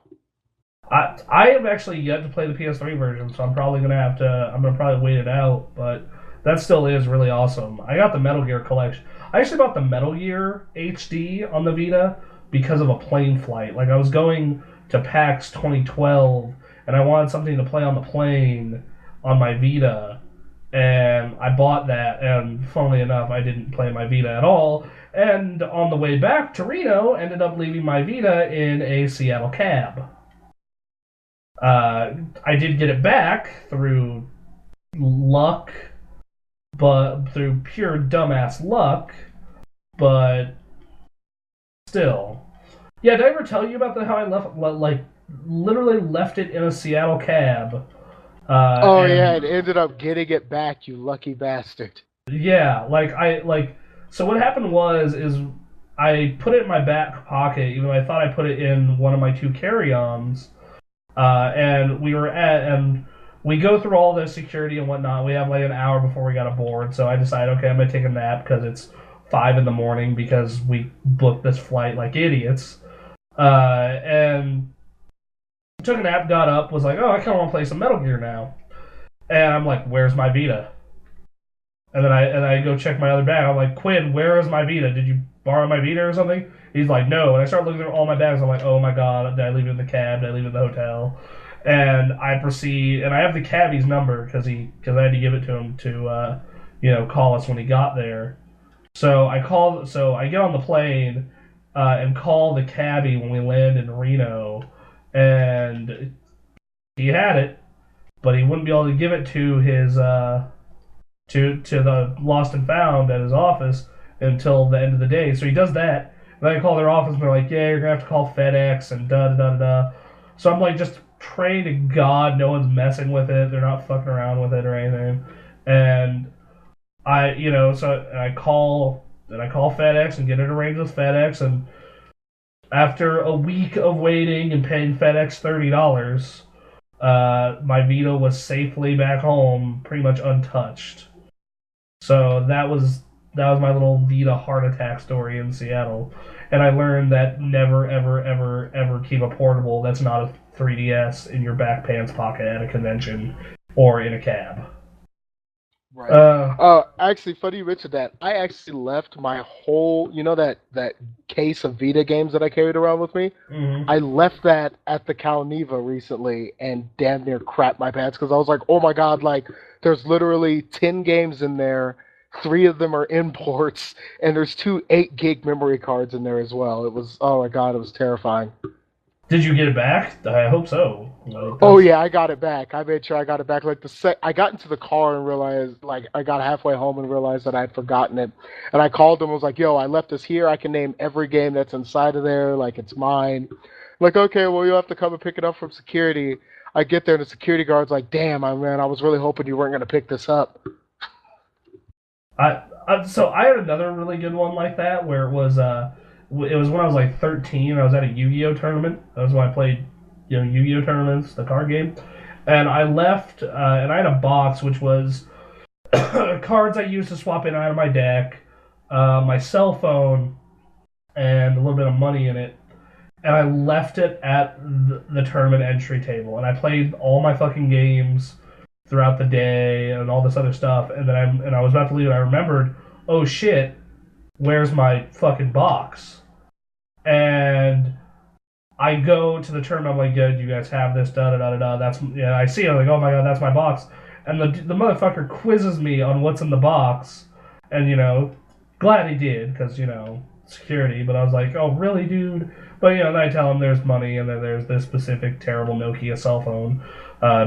I have actually yet to play the PS3 version, so I'm probably gonna have to. I'm gonna probably wait it out, but that still is really awesome. I got the Metal Gear collection. I actually bought the Metal Gear HD on the Vita because of a plane flight. Like I was going to PAX 2012, and I wanted something to play on the plane on my Vita, and I bought that. And funnily enough, I didn't play my Vita at all. And on the way back to Reno, ended up leaving my Vita in a Seattle cab. I did get it back through luck, but through pure dumbass luck, but still. Yeah, did I ever tell you about how I like, literally left it in a Seattle cab? Oh yeah, And and ended up getting it back, you lucky bastard. yeah, so what happened is I put it in my back pocket, even though I thought I put it in one of my two carry-ons. And we go through all the security and whatnot. We have like an hour before we got aboard, so I decided, okay, I'm gonna take a nap because it's 5 in the morning because we booked this flight like idiots. And took a nap, got up, was like, oh, I kind of want to play some Metal Gear now. And I'm like, where's my Vita? And I go check my other bag. I'm like, Quinn, where is my Vita? Did you borrow my Vita or something? He's like, no. And I start looking through all my bags. I'm like, oh my god, did I leave it in the cab? Did I leave it in the hotel? And I proceed, and I have the cabbie's number because I had to give it to him to call us when he got there. So I get on the plane and call the cabbie when we land in Reno, and he had it, but he wouldn't be able to give it to his to the lost and found at his office until the end of the day. So he does that. And I call their office and they're like, yeah, you're gonna have to call FedEx and da da da da. So I'm like just praying to God no one's messing with it. They're not fucking around with it or anything. And I call FedEx and get it arranged with FedEx. And after a week of waiting and paying FedEx $30, my Vita was safely back home, pretty much untouched. So that was my little Vita heart attack story in Seattle, and I learned that never ever ever ever keep a portable that's not a 3DS in your back pants pocket at a convention or in a cab. Right. Uh, Actually, funny you mentioned that. I actually left my whole, that case of Vita games that I carried around with me. mm-hmm. I left that at the Calneva recently and damn near crapped my pants because I was like, oh my god, like there's literally 10 games in there, 3 of them are imports, and there's 2 8 gig memory cards in there as well. It was, oh my god, it was terrifying. Did you get it back? I hope so. Like Oh that's yeah, I got it back. I made sure I got it back. Like I got into the car and realized, like, I got halfway home and realized that I'd forgotten it. And I called them. And was like, "Yo, I left this here. I can name every game that's inside of there. Like, it's mine." Like, okay, well, you'll have to come and pick it up from security. I get there and the security guard's like, "Damn, man, I was really hoping you weren't gonna pick this up." I had another really good one like that where it was when I was like 13. I was at a Yu-Gi-Oh tournament. That was when I played Yu-Gi-Oh tournaments, the card game, and I left and I had a box which was cards I used to swap in and out of my deck, my cell phone, and a little bit of money in it. And I left it at the tournament entry table, and I played all my fucking games throughout the day and all this other stuff. And then I was about to leave, and I remembered, oh shit, where's my fucking box? And I go to the tournament. I'm like, yeah, do you guys have this? Da da da da da. That's yeah. I see it. I'm like, oh my god, that's my box. And the motherfucker quizzes me on what's in the box, and glad he did because security. But I was like, oh really, dude? But then I tell him there's money and then there's this specific terrible Nokia cell phone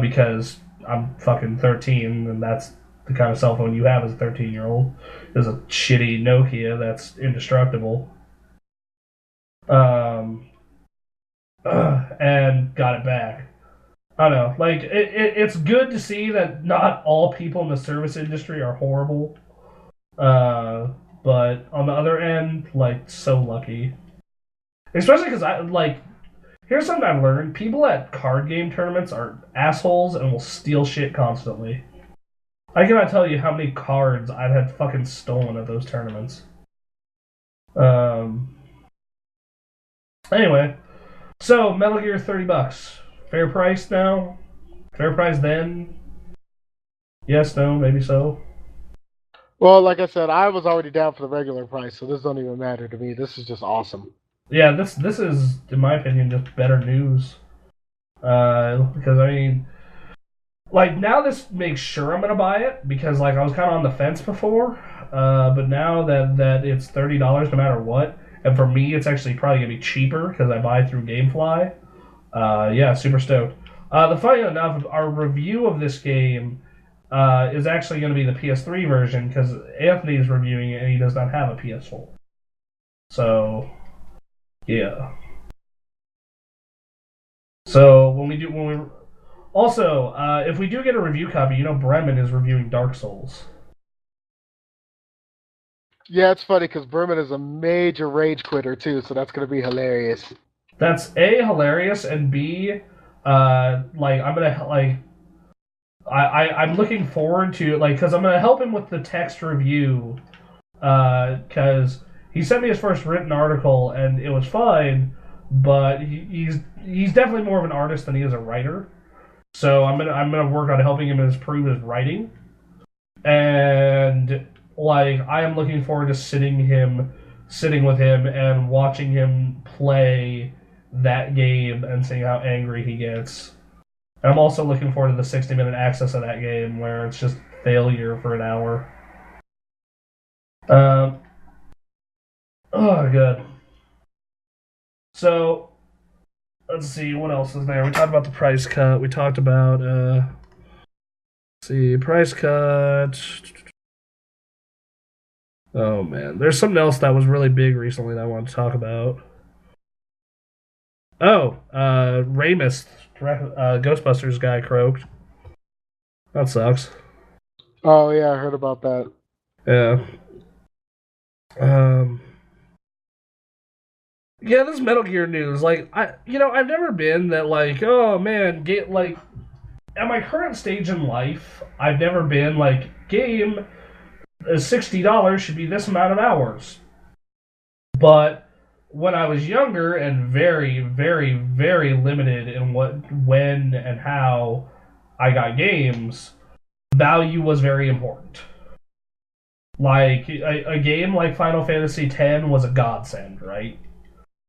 because I'm fucking 13 and that's the kind of cell phone you have as a 13-year-old is a shitty Nokia that's indestructible. And got it back. I don't know. Like, it's good to see that not all people in the service industry are horrible. But on the other end, like, so lucky. Especially because here's something I've learned. People at card game tournaments are assholes and will steal shit constantly. I cannot tell you how many cards I've had fucking stolen at those tournaments. Anyway, so Metal Gear $30. Fair price now? Fair price then? Yes, no, maybe so. Well, like I said, I was already down for the regular price, so this don't even matter to me. This is just awesome. Yeah, this is, in my opinion, just better news. Because I mean, like now this makes sure I'm gonna buy it because like I was kind of on the fence before, but now that it's $30 no matter what, and for me it's actually probably gonna be cheaper because I buy through GameFly. Yeah, super stoked. The funny enough, our review of this game is actually going to be the PS3 version because Anthony is reviewing it and he does not have a PS4. So, yeah. So if we do get a review copy, you know Bremen is reviewing Dark Souls. Yeah, it's funny because Berman is a major rage quitter too, so that's gonna be hilarious. That's A, hilarious, and B, like I'm gonna like I'm looking forward to like because I'm gonna help him with the text review because he sent me his first written article and it was fine, but he's definitely more of an artist than he is a writer. So I'm gonna work on helping him improve his writing, and like I am looking forward to sitting with him and watching him play that game and seeing how angry he gets. And I'm also looking forward to the 60-minute access of that game where it's just failure for an hour. Um, oh, good. So, let's see, what else is there? We talked about the price cut. We talked about, let's see, price cut. Oh, man. There's something else that was really big recently that I want to talk about. Oh, Ramus, Ghostbusters guy croaked. That sucks. Oh yeah, I heard about that. Yeah. Yeah, this Metal Gear news, like I've never been that like, oh man, get like at my current stage in life, I've never been like game is $60 should be this amount of hours. But when I was younger and very, very, very limited in when, and how I got games, value was very important. Like a game like Final Fantasy X was a godsend, right?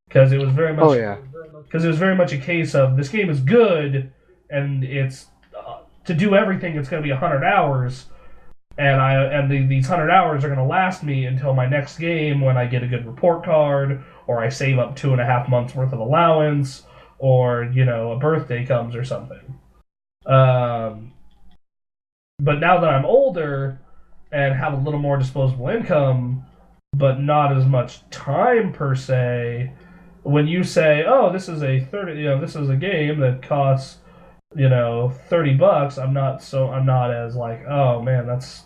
Because it was very much. Oh yeah. Because it was very much a case of this game is good, and it's to do everything. It's going to be 100 hours, and these 100 hours are going to last me until my next game when I get a good report card, or I save up 2.5 months worth of allowance, or a birthday comes or something. But now that I'm older and have a little more disposable income, but not as much time per se. When you say, "Oh, this is this is a game that costs, $30," I'm not as like, "Oh man, that's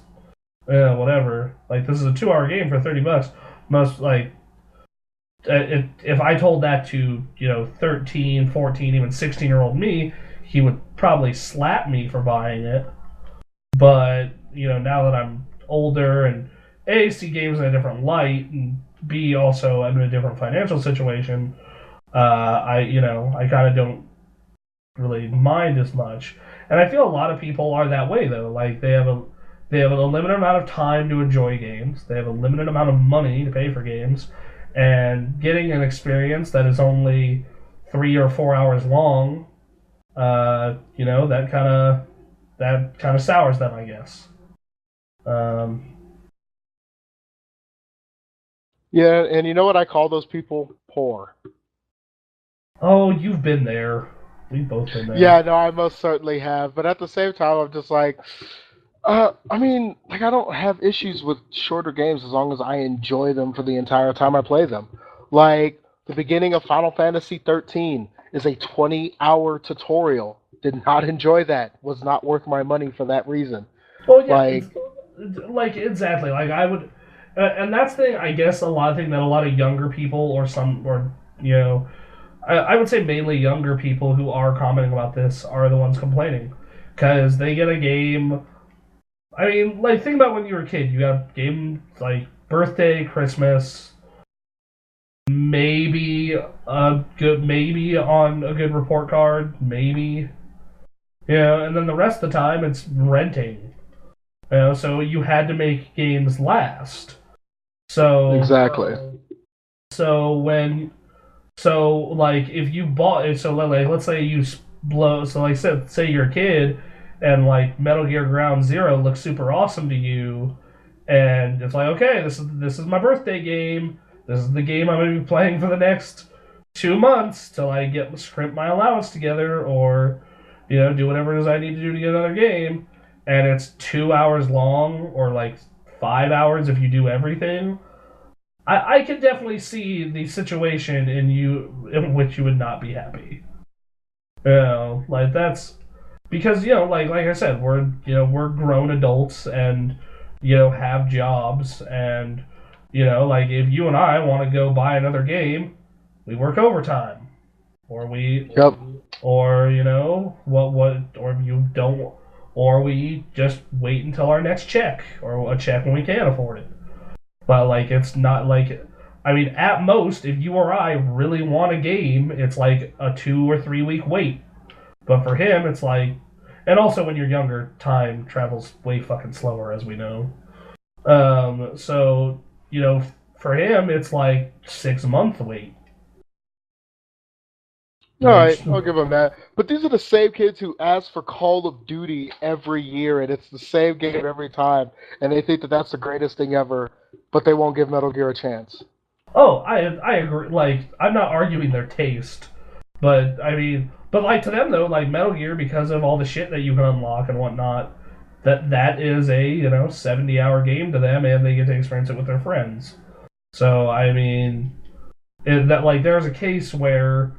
whatever." Like this is a 2-hour game for $30. Most like if I told that to 13, 14, even 16-year-old me, he would probably slap me for buying it. But now that I'm older and A, see games in a different light, and B, also I'm in a different financial situation, I kind of don't really mind as much. And I feel a lot of people are that way though. Like they have a limited amount of time to enjoy games. They have a limited amount of money to pay for games, and getting an experience that is only 3 or 4 hours long, that kind of sours them, I guess. Yeah, and you know what I call those people? Poor. Oh, you've been there. We've both been there. Yeah, no, I most certainly have. But at the same time, I'm just like, I mean, like I don't have issues with shorter games as long as I enjoy them for the entire time I play them. Like the beginning of Final Fantasy 13 is a 20-hour tutorial. Did not enjoy that. Was not worth my money for that reason. Well, yeah, it's Like, like exactly like I would, and that's the I guess a lot of thing that a lot of younger people or you know I would say mainly younger people who are commenting about this are the ones complaining because they get a game. I mean, like think about when you were a kid. You got a game like birthday, Christmas, maybe on a good report card, maybe and then the rest of the time it's renting. So you had to make games last. So exactly. so when so like if you bought it, so like let's say you blow. So like say you're a kid, and like Metal Gear Ground Zero looks super awesome to you, and it's like okay, this is my birthday game. This is the game I'm gonna be playing for the next 2 months till I get scrimp my allowance together, or do whatever it is I need to do to get another game. And it's 2 hours long, or like 5 hours if you do everything. I can definitely see the situation in which you would not be happy. Like that's because like I said, we're grown adults and have jobs, and like if you and I want to go buy another game, we work overtime, or we Yep. or or if you don't, or we just wait until our next check, or a check when we can afford it. But like it's not like, I mean, at most if you or I really want a game, it's like a 2 or 3 week wait. But for him it's like, and also when you're younger, time travels way fucking slower, as we know. So for him it's like 6 month wait. All right, Which I'll give them that. But these are the same kids who ask for Call of Duty every year, and it's the same game every time, and they think that that's the greatest thing ever, but they won't give Metal Gear a chance. Oh, I agree. Like, I'm not arguing their taste, but I mean, but like to them though, like Metal Gear, because of all the shit that you can unlock and whatnot, that is a 70-hour game to them, and they get to experience it with their friends. So I mean, that like there's a case where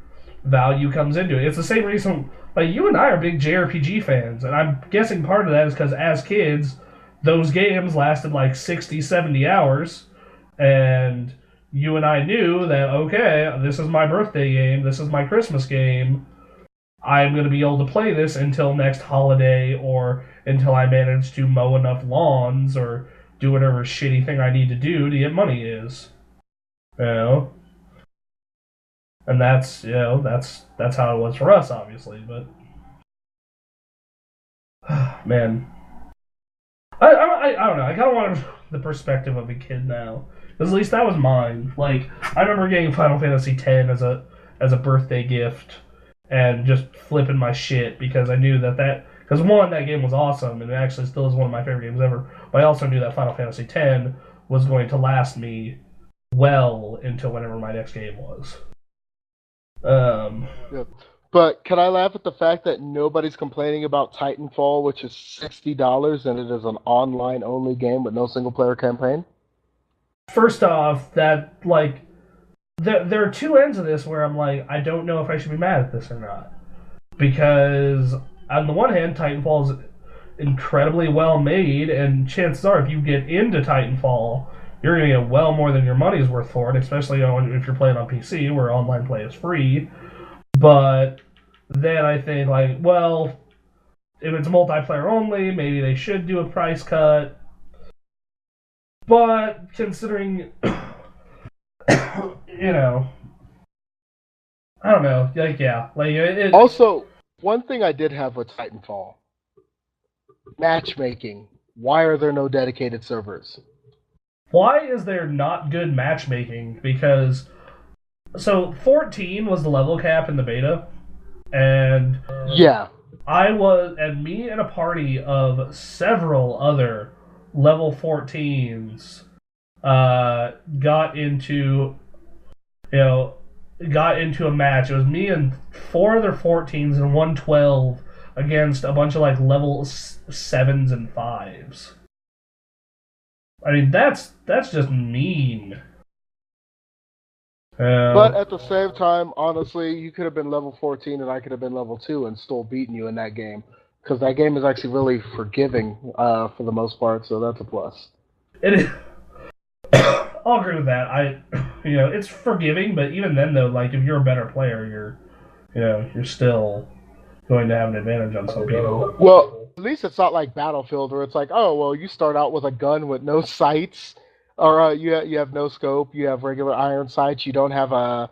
value comes into it. It's the same reason. Like you and I are big JRPG fans, and I'm guessing part of that is because as kids, those games lasted like 60, 70 hours, and you and I knew that okay, this is my birthday game, this is my Christmas game. I'm going to be able to play this until next holiday, or until I manage to mow enough lawns or do whatever shitty thing I need to do to get money is. You know? And that's how it was for us, obviously. But man, I don't know. I kind of want the perspective of a kid now, because at least that was mine. Like I remember getting Final Fantasy X as a birthday gift, and just flipping my shit because I knew that because one, that game was awesome and it actually still is one of my favorite games ever. But I also knew that Final Fantasy X was going to last me well into whenever my next game was. Yep. But can I laugh at the fact that nobody's complaining about Titanfall, which is $60, and it is an online-only game with no single-player campaign? First off, that like there are two ends of this where I'm like, I don't know if I should be mad at this or not, because on the one hand, Titanfall is incredibly well made, and chances are, if you get into Titanfall, you're going to get well more than your money's worth for it, especially if you're playing on PC, where online play is free. But then I think, like, well, if it's multiplayer only, maybe they should do a price cut. But considering, you know, I don't know, like, yeah, like Also, one thing I did have with Titanfall: matchmaking. Why are there no dedicated servers? why is there not good matchmaking? Because so 14 was the level cap in the beta, and Yeah. and me and a party of several other level 14s got into you know got into a match. It was me and four other 14s and one 12 against a bunch of like level 7s and 5s. I mean, that's just mean. But at the same time, honestly, you could have been level 14 and I could have been level 2 and still beaten you in that game. Because that game is actually really forgiving for the most part, so that's a plus. It is. I'll agree with that. It's forgiving, but even then, though, like if you're a better player, you're still going to have an advantage on some people. Well, at least it's not like Battlefield where it's like, oh, well, you start out with a gun with no sights, or you have no scope, you have regular iron sights, you don't have a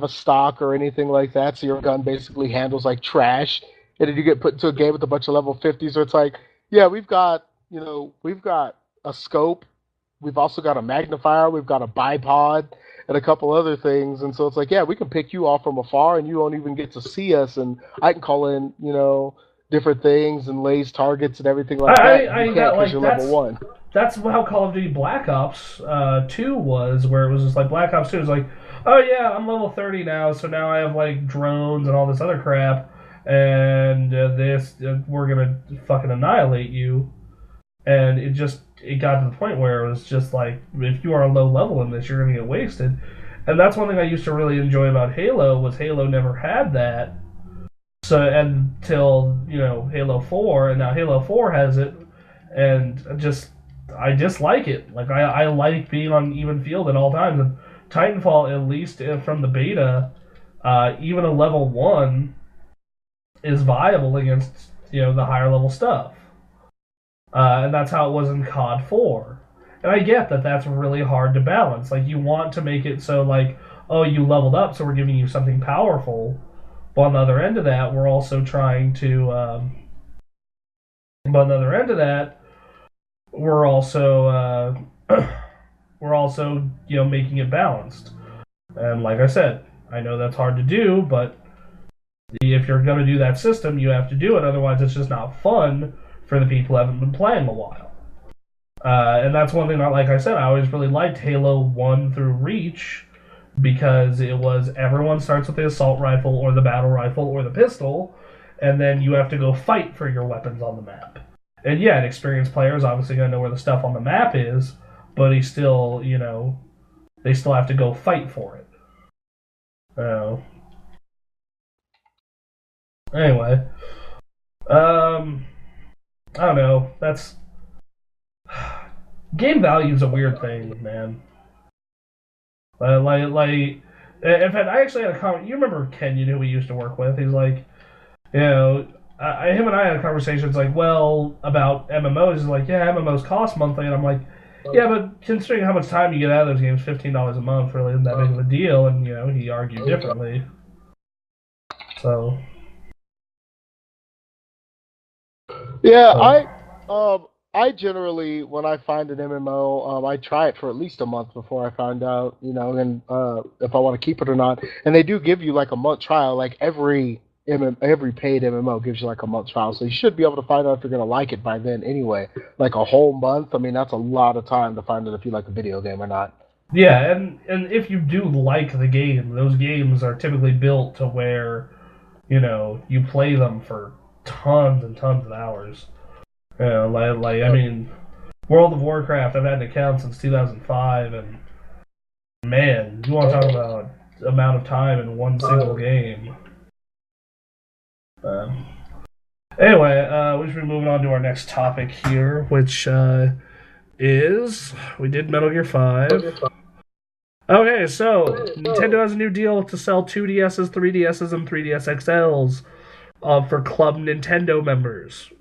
stock or anything like that, so your gun basically handles like trash, and then you get put into a game with a bunch of level 50s, where it's like, yeah, we've got a scope, we've also got a magnifier, we've got a bipod, and a couple other things. And so it's like, yeah, we can pick you off from afar and you won't even get to see us. And I can call in, different things and lays targets and everything like that. You can't because you're level 1. That's how Call of Duty Black Ops 2 was, where it was just like Black Ops 2 is like, oh yeah, I'm level 30 now, so now I have like drones and all this other crap, and we're gonna fucking annihilate you. And it got to the point where it was just like, if you are a low level in this, you're going to get wasted. And that's one thing I used to really enjoy about Halo, was Halo never had that. So until, Halo 4, and now Halo 4 has it, and I dislike it. Like, I like being on even field at all times. And Titanfall, at least from the beta, even a level 1 is viable against, the higher level stuff. And that's how it was in COD 4. And I get that that's really hard to balance. Like, you want to make it so, like, oh, you leveled up, so we're giving you something powerful. But on the other end of that, we're also trying to... but on the other end of that, we're also... making it balanced. And like I said, I know that's hard to do, but if you're going to do that system, you have to do it. Otherwise, it's just not fun for the people who haven't been playing a while. And that's one thing, like I said, I always really liked Halo 1 through Reach, because it was everyone starts with the assault rifle or the battle rifle or the pistol, and then you have to go fight for your weapons on the map. And yeah, an experienced player is obviously going to know where the stuff on the map is, but they still have to go fight for it. Anyway, I don't know. That's game value is a weird thing, man. In fact, I actually had a comment. You remember Kenyon, who we used to work with? He's like, him and I had a conversation. It's like, well, about MMOs. He's like, yeah, MMOs cost monthly, and I'm like, yeah, but considering how much time you get out of those games, $15 a month really isn't that big of a deal. And he argued differently. So. Yeah, I generally, when I find an MMO, I try it for at least a month before I find out, and if I want to keep it or not. And they do give you like a month trial. Like every paid MMO gives you like a month trial, so you should be able to find out if you're gonna like it by then anyway. Like a whole month. I mean, that's a lot of time to find out if you like a video game or not. Yeah, and if you do like the game, those games are typically built to where, you play them for tons and tons of hours. I mean, World of Warcraft, I've had an account since 2005, and man, you want to talk about amount of time in one single game. Anyway, we should be moving on to our next topic here, which is, we did Metal Gear 5. Okay, so Nintendo has a new deal to sell 2DSs, 3DSs, and 3DS XLs for Club Nintendo members.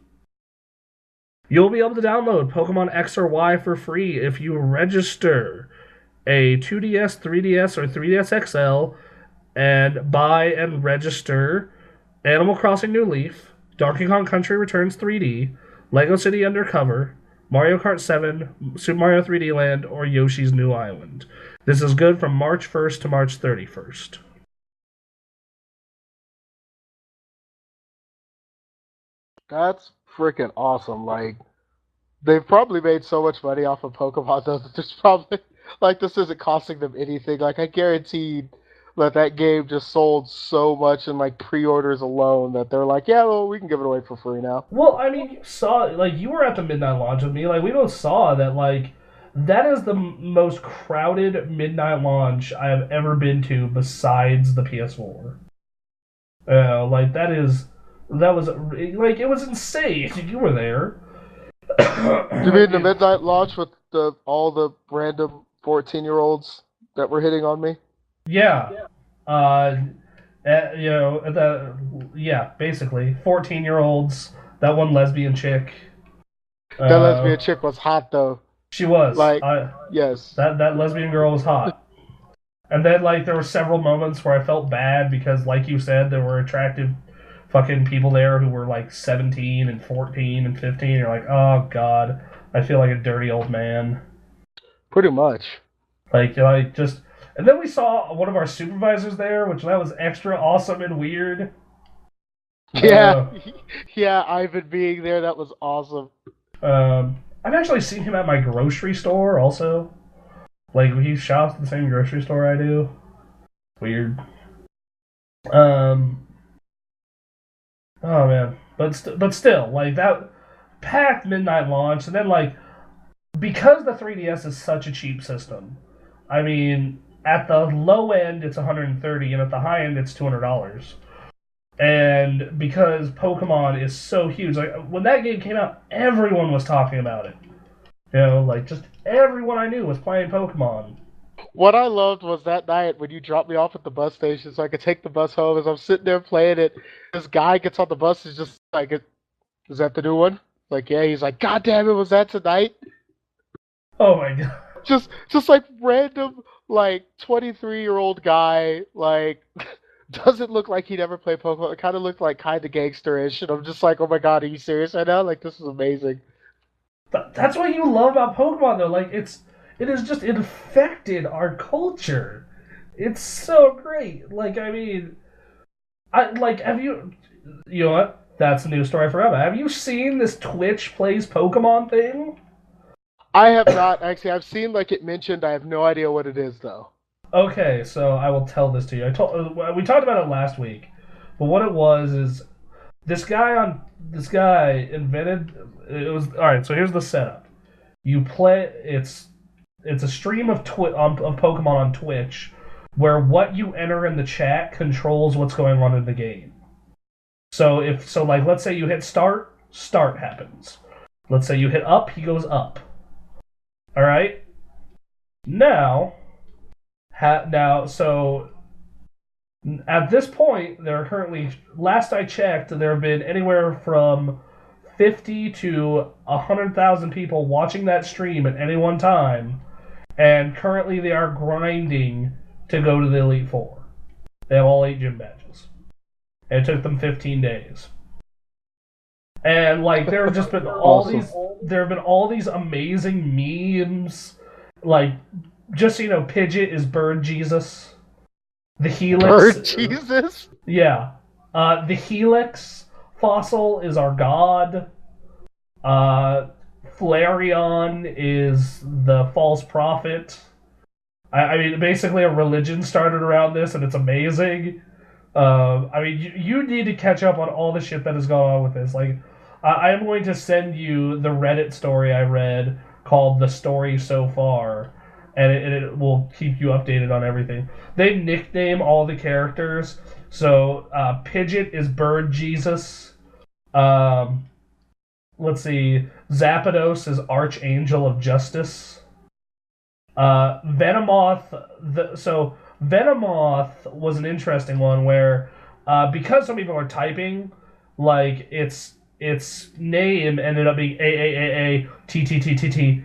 You'll be able to download Pokemon X or Y for free if you register a 2DS, 3DS, or 3DS XL and buy and register Animal Crossing New Leaf, Donkey Kong Country Returns 3D, Lego City Undercover, Mario Kart 7, Super Mario 3D Land, or Yoshi's New Island. This is good from March 1st to March 31st. That's freaking awesome. Like, they've probably made so much money off of Pokemon, though, that there's probably, like, this isn't costing them anything. Like, I guaranteed, but that game just sold so much in like pre-orders alone that they're like, yeah, well, we can give it away for free now. Well, I mean, you saw, like, you were at the midnight launch with me. Like, we both saw that, like, that is the most crowded midnight launch I have ever been to besides the PS4. Like, that was, like, it was insane. You were there. You mean the midnight launch with all the random 14-year-olds that were hitting on me? Yeah. Uh, yeah, basically. 14-year-olds, that one lesbian chick. That lesbian Uh, chick was hot though. she was. Like, yes. That lesbian girl was hot. And then, like, there were several moments where I felt bad because, like you said, there were attractive fucking people there who were, like, 17 and 14 and 15. You're like, oh, God, I feel like a dirty old man. Pretty much. Like, just... And then we saw one of our supervisors there, which that was extra awesome and weird. Yeah. Yeah, Ivan being there, that was awesome. I've actually seen him at my grocery store also. Like, he shops at the same grocery store I do. Weird. Oh man, but still, like that packed midnight launch, and then like because the 3DS is such a cheap system. I mean, at the low end it's 130, and at the high end it's $200. And because Pokemon is so huge, like when that game came out, everyone was talking about it. Like just everyone I knew was playing Pokemon. What I loved was that night when you dropped me off at the bus station so I could take the bus home. As I'm sitting there playing it, this guy gets on the bus and is just like, "Is that the new one?" Like, yeah. He's like, "God damn it, was that tonight?" Oh my god. Just like random like 23-year-old guy like doesn't look like he'd ever played Pokemon. It kind of looked like kind of gangsterish, and I'm just like, "Oh my god, are you serious right now? Like, this is amazing." That's what you love about Pokemon, though. Like it has just infected our culture. It's so great. Like I mean, I like have you? You know what? That's a new story forever. Have you seen this Twitch plays Pokemon thing? I have not actually. I've seen like it mentioned. I have no idea what it is though. Okay, so I will tell this to you. We talked about it last week, but what it was is this guy invented it was all right. So here's the setup. You play it's a stream of of Pokemon on Twitch, where what you enter in the chat controls what's going on in the game. So like let's say you hit start, start happens. Let's say you hit up, he goes up. All right. Now, so at this point, there are currently, last I checked, there have been anywhere from 50 to 100,000 people watching that stream at any one time, and currently they are grinding to go to the Elite Four. They have all 8 gym badges. And it took them 15 days. And like there have just been all these amazing memes, like just so you know, Pidgeot is Bird Jesus. The Helix. Bird Jesus? Yeah. The Helix fossil is our god. Flareon is the false prophet. I mean, basically a religion started around this, and it's amazing. I mean, you need to catch up on all the shit that has gone on with this. Like, I am going to send you the Reddit story I read called "The Story So Far," and it will keep you updated on everything. They nickname all the characters. So Pidgeot is Bird Jesus. Let's see. Zapdos is Archangel of Justice. Venomoth was an interesting one where because some people are typing, like its name ended up being AAAATTTTT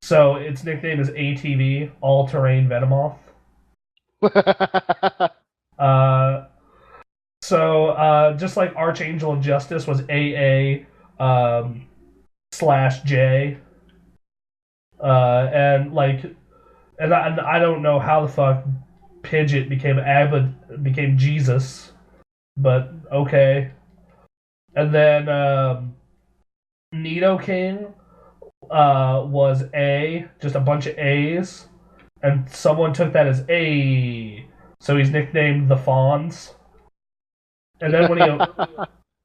so its nickname is ATV, All Terrain Venomoth. Just like Archangel of Justice was AA slash J. And I don't know how the fuck Pidgeot became Jesus, but okay. And then Nidoking was A, just a bunch of A's, and someone took that as a. So he's nicknamed the Fawns. And then when he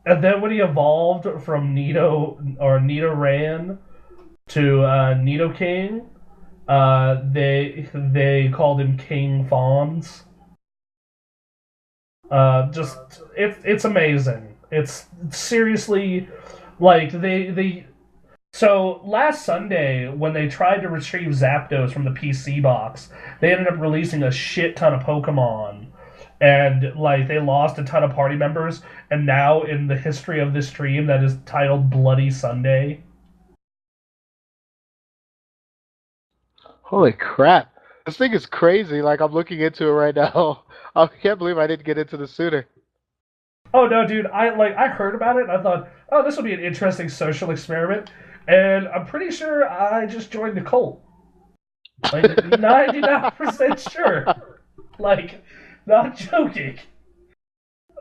and then when he evolved from Nidoran to Nidoking, they called him King Fawns. Just it's amazing. It's seriously like they. So last Sunday, when they tried to retrieve Zapdos from the PC box, they ended up releasing a shit ton of Pokemon, and like they lost a ton of party members. And now in the history of this stream that is titled Bloody Sunday. Holy crap! This thing is crazy. Like I'm looking into it right now. I can't believe I didn't get into this sooner. Oh no, dude! I heard about it and I thought, oh, this will be an interesting social experiment, and I'm pretty sure I just joined the cult. Like 99% sure. Like, not joking.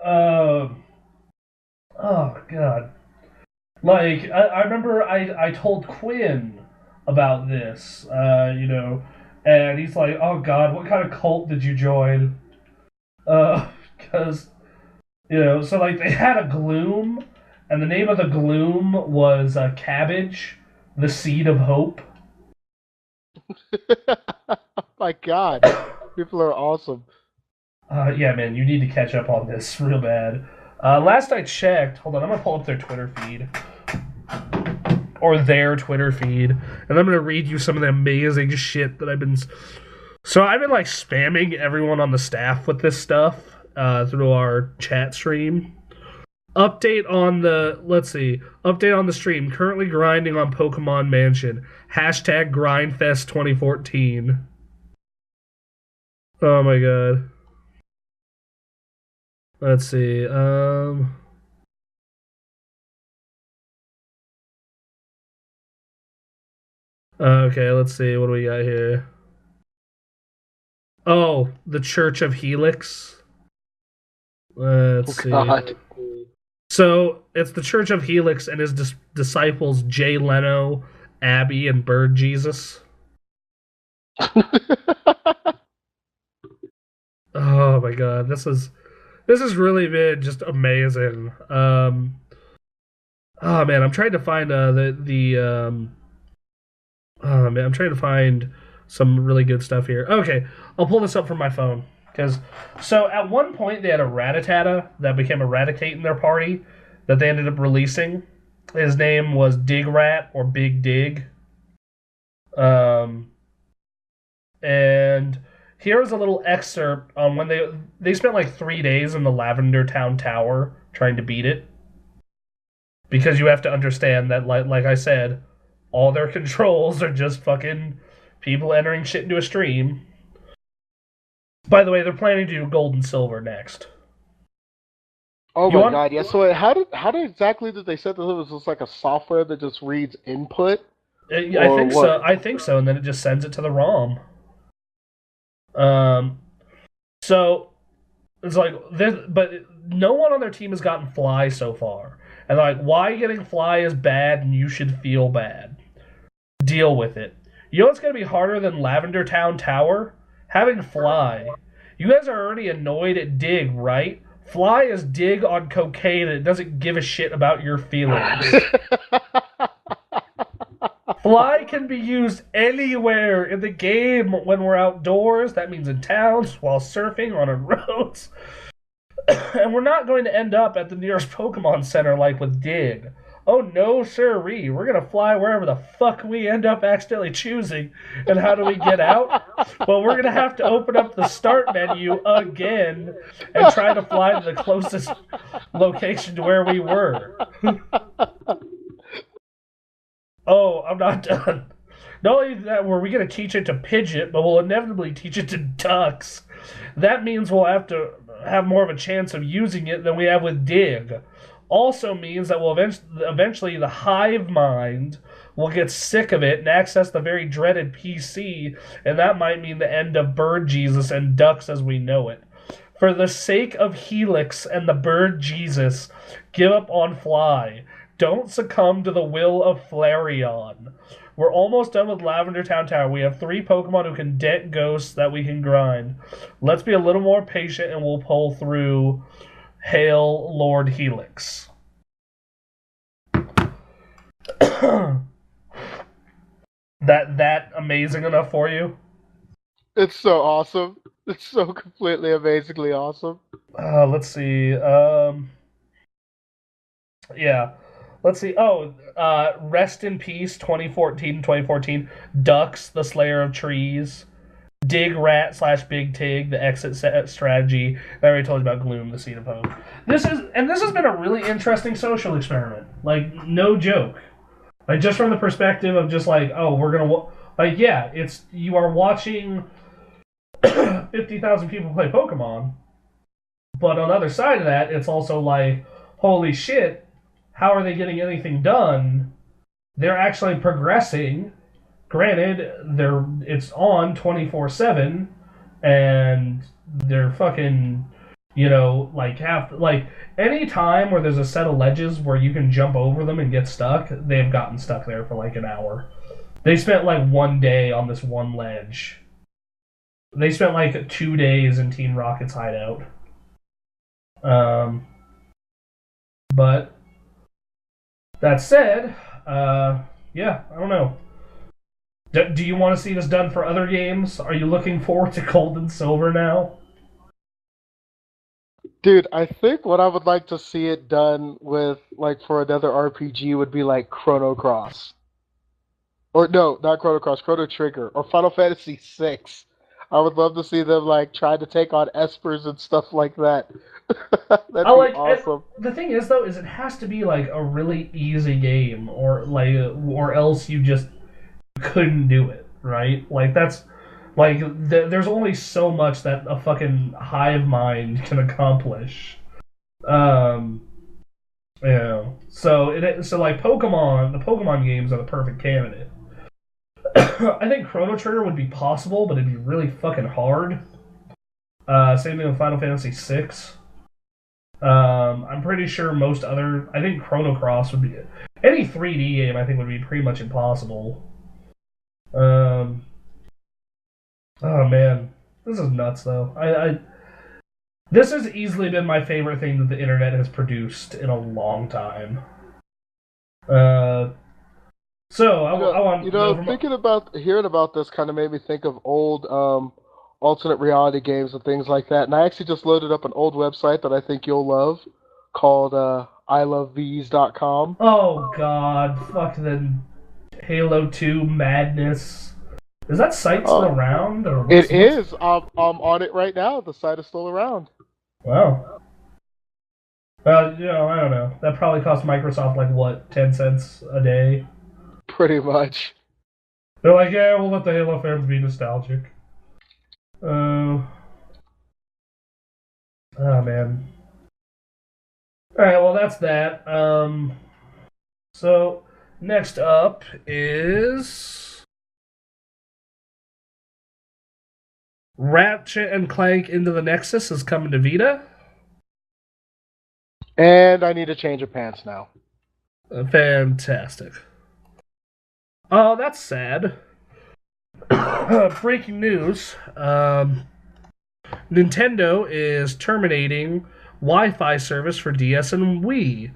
Oh god. Like I remember I told Quinn about this, and he's like, oh god, what kind of cult did you join? Because so like they had a gloom, and the name of the gloom was Cabbage, the seed of hope. Oh my god, people are awesome. Yeah, man, you need to catch up on this real bad. Last I checked, hold on, I'm gonna pull up their Twitter feed. Or their Twitter feed. And I'm gonna read you some of the amazing shit that I've been... So I've been like spamming everyone on the staff with this stuff through our chat stream. Update on the stream. Currently grinding on Pokemon Mansion. Hashtag GrindFest 2014. Oh my god. Let's see. Okay, let's see. What do we got here? Oh, the Church of Helix. Let's see. God. So it's the Church of Helix and his disciples Jay Leno, Abby, and Bird Jesus. Oh my god, this has really been just amazing. Oh man, I'm trying to find I'm trying to find some really good stuff here. Okay, I'll pull this up from my phone. So at one point they had a Rattata that became a Raticate in their party that they ended up releasing. His name was Dig Rat or Big Dig. And here's a little excerpt on when they spent like 3 days in the Lavender Town Tower trying to beat it. Because you have to understand that, like I said, all their controls are just fucking people entering shit into a stream. By the way, they're planning to do gold and silver next. Oh my god, yeah. So how exactly did they set this up? Was this like a software that just reads input? I think so, and then it just sends it to the ROM. So it's like this, but no one on their team has gotten Fly so far. And they're like, why getting Fly is bad and you should feel bad. Deal with it. You know what's going to be harder than Lavender Town Tower? Having Fly. You guys are already annoyed at Dig, right? Fly is Dig on cocaine and it doesn't give a shit about your feelings. Fly can be used anywhere in the game when we're outdoors. That means in towns, while surfing, on roads. And we're not going to end up at the nearest Pokemon Center like with Dig. Oh no, sirree. We're going to fly wherever the fuck we end up accidentally choosing. And how do we get out? Well, we're going to have to open up the start menu again and try to fly to the closest location to where we were. Oh, I'm not done. Not only that, were we going to teach it to Pidgeot, but we'll inevitably teach it to ducks. That means we'll have to have more of a chance of using it than we have with Dig. Also means that we'll eventually the hive mind will get sick of it and access the very dreaded PC, and that might mean the end of Bird Jesus and ducks as we know it. For the sake of Helix and the Bird Jesus, give up on Fly. Don't succumb to the will of Flareon. We're almost done with Lavender Town Tower. We have 3 Pokemon who can deck ghosts that we can grind. Let's be a little more patient and we'll pull through Hail Lord Helix. that amazing enough for you? It's so awesome. It's so completely amazingly awesome. Let's see. Yeah. Let's see. Rest in Peace 2014. Ducks, the Slayer of Trees. Dig Rat / Big Tig, the exit strategy. I already told you about Gloom, the Seed of Hope. This has been a really interesting social experiment. Like, no joke. Like, just from the perspective of just like, oh, we're gonna you are watching 50,000 people play Pokemon, but on the other side of that, it's also like, holy shit, how are they getting anything done? They're actually progressing. Granted, it's on 24/7, and they're fucking, any time where there's a set of ledges where you can jump over them and get stuck, they've gotten stuck there for like an hour. They spent like 1 day on this one ledge. They spent like 2 days in Team Rocket's hideout. But that said, I don't know. Do you want to see this done for other games? Are you looking forward to Gold and Silver now? Dude, I think what I would like to see it done with, like, for another RPG would be like Chrono Cross. Or no, not Chrono Cross, Chrono Trigger, or Final Fantasy VI. I would love to see them like try to take on espers and stuff like that. That'd be awesome. The thing is, though, is it has to be like a really easy game, or else you just couldn't do it, right? Like that's like there's only so much that a fucking hive mind can accomplish. So like Pokemon, the Pokemon games are the perfect candidate. I think Chrono Trigger would be possible, but it'd be really fucking hard. Same thing with Final Fantasy VI. I'm pretty sure I think Chrono Cross would be any 3D game. I think would be pretty much impossible. Oh man, this is nuts though. This has easily been my favorite thing that the internet has produced in a long time. Hearing about this kind of made me think of old alternate reality games and things like that. And I actually just loaded up an old website that I think you'll love called ilovevies.com. Oh god, fuck the Halo 2 madness. Is that site still around? It is. I'm on it right now. The site is still around. Wow. Well, I don't know. That probably cost Microsoft like what, 10 cents a day? Pretty much. They're like, yeah, we'll let the Halo fans be nostalgic. Oh man. Alright, well that's that. So next up is Ratchet and Clank Into the Nexus is coming to Vita. And I need a change of pants now. Fantastic. Oh, that's sad. Breaking news. Nintendo is terminating Wi-Fi service for DS and Wii.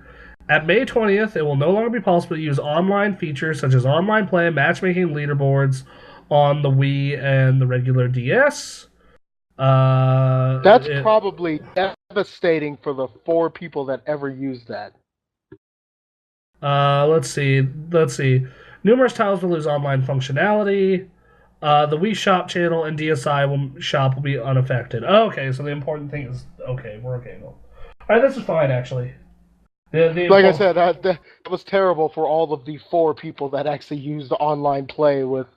At May 20th, it will no longer be possible to use online features such as online play, matchmaking, leaderboards on the Wii and the regular DS. That's probably devastating for the 4 people that ever used that. Let's see. Numerous titles will lose online functionality. The Wii Shop channel and DSi Shop will be unaffected. Oh, okay, so the important thing is, okay, we're okay. All right, this is fine, actually. I said, that was terrible for all of the 4 people that actually used the online play with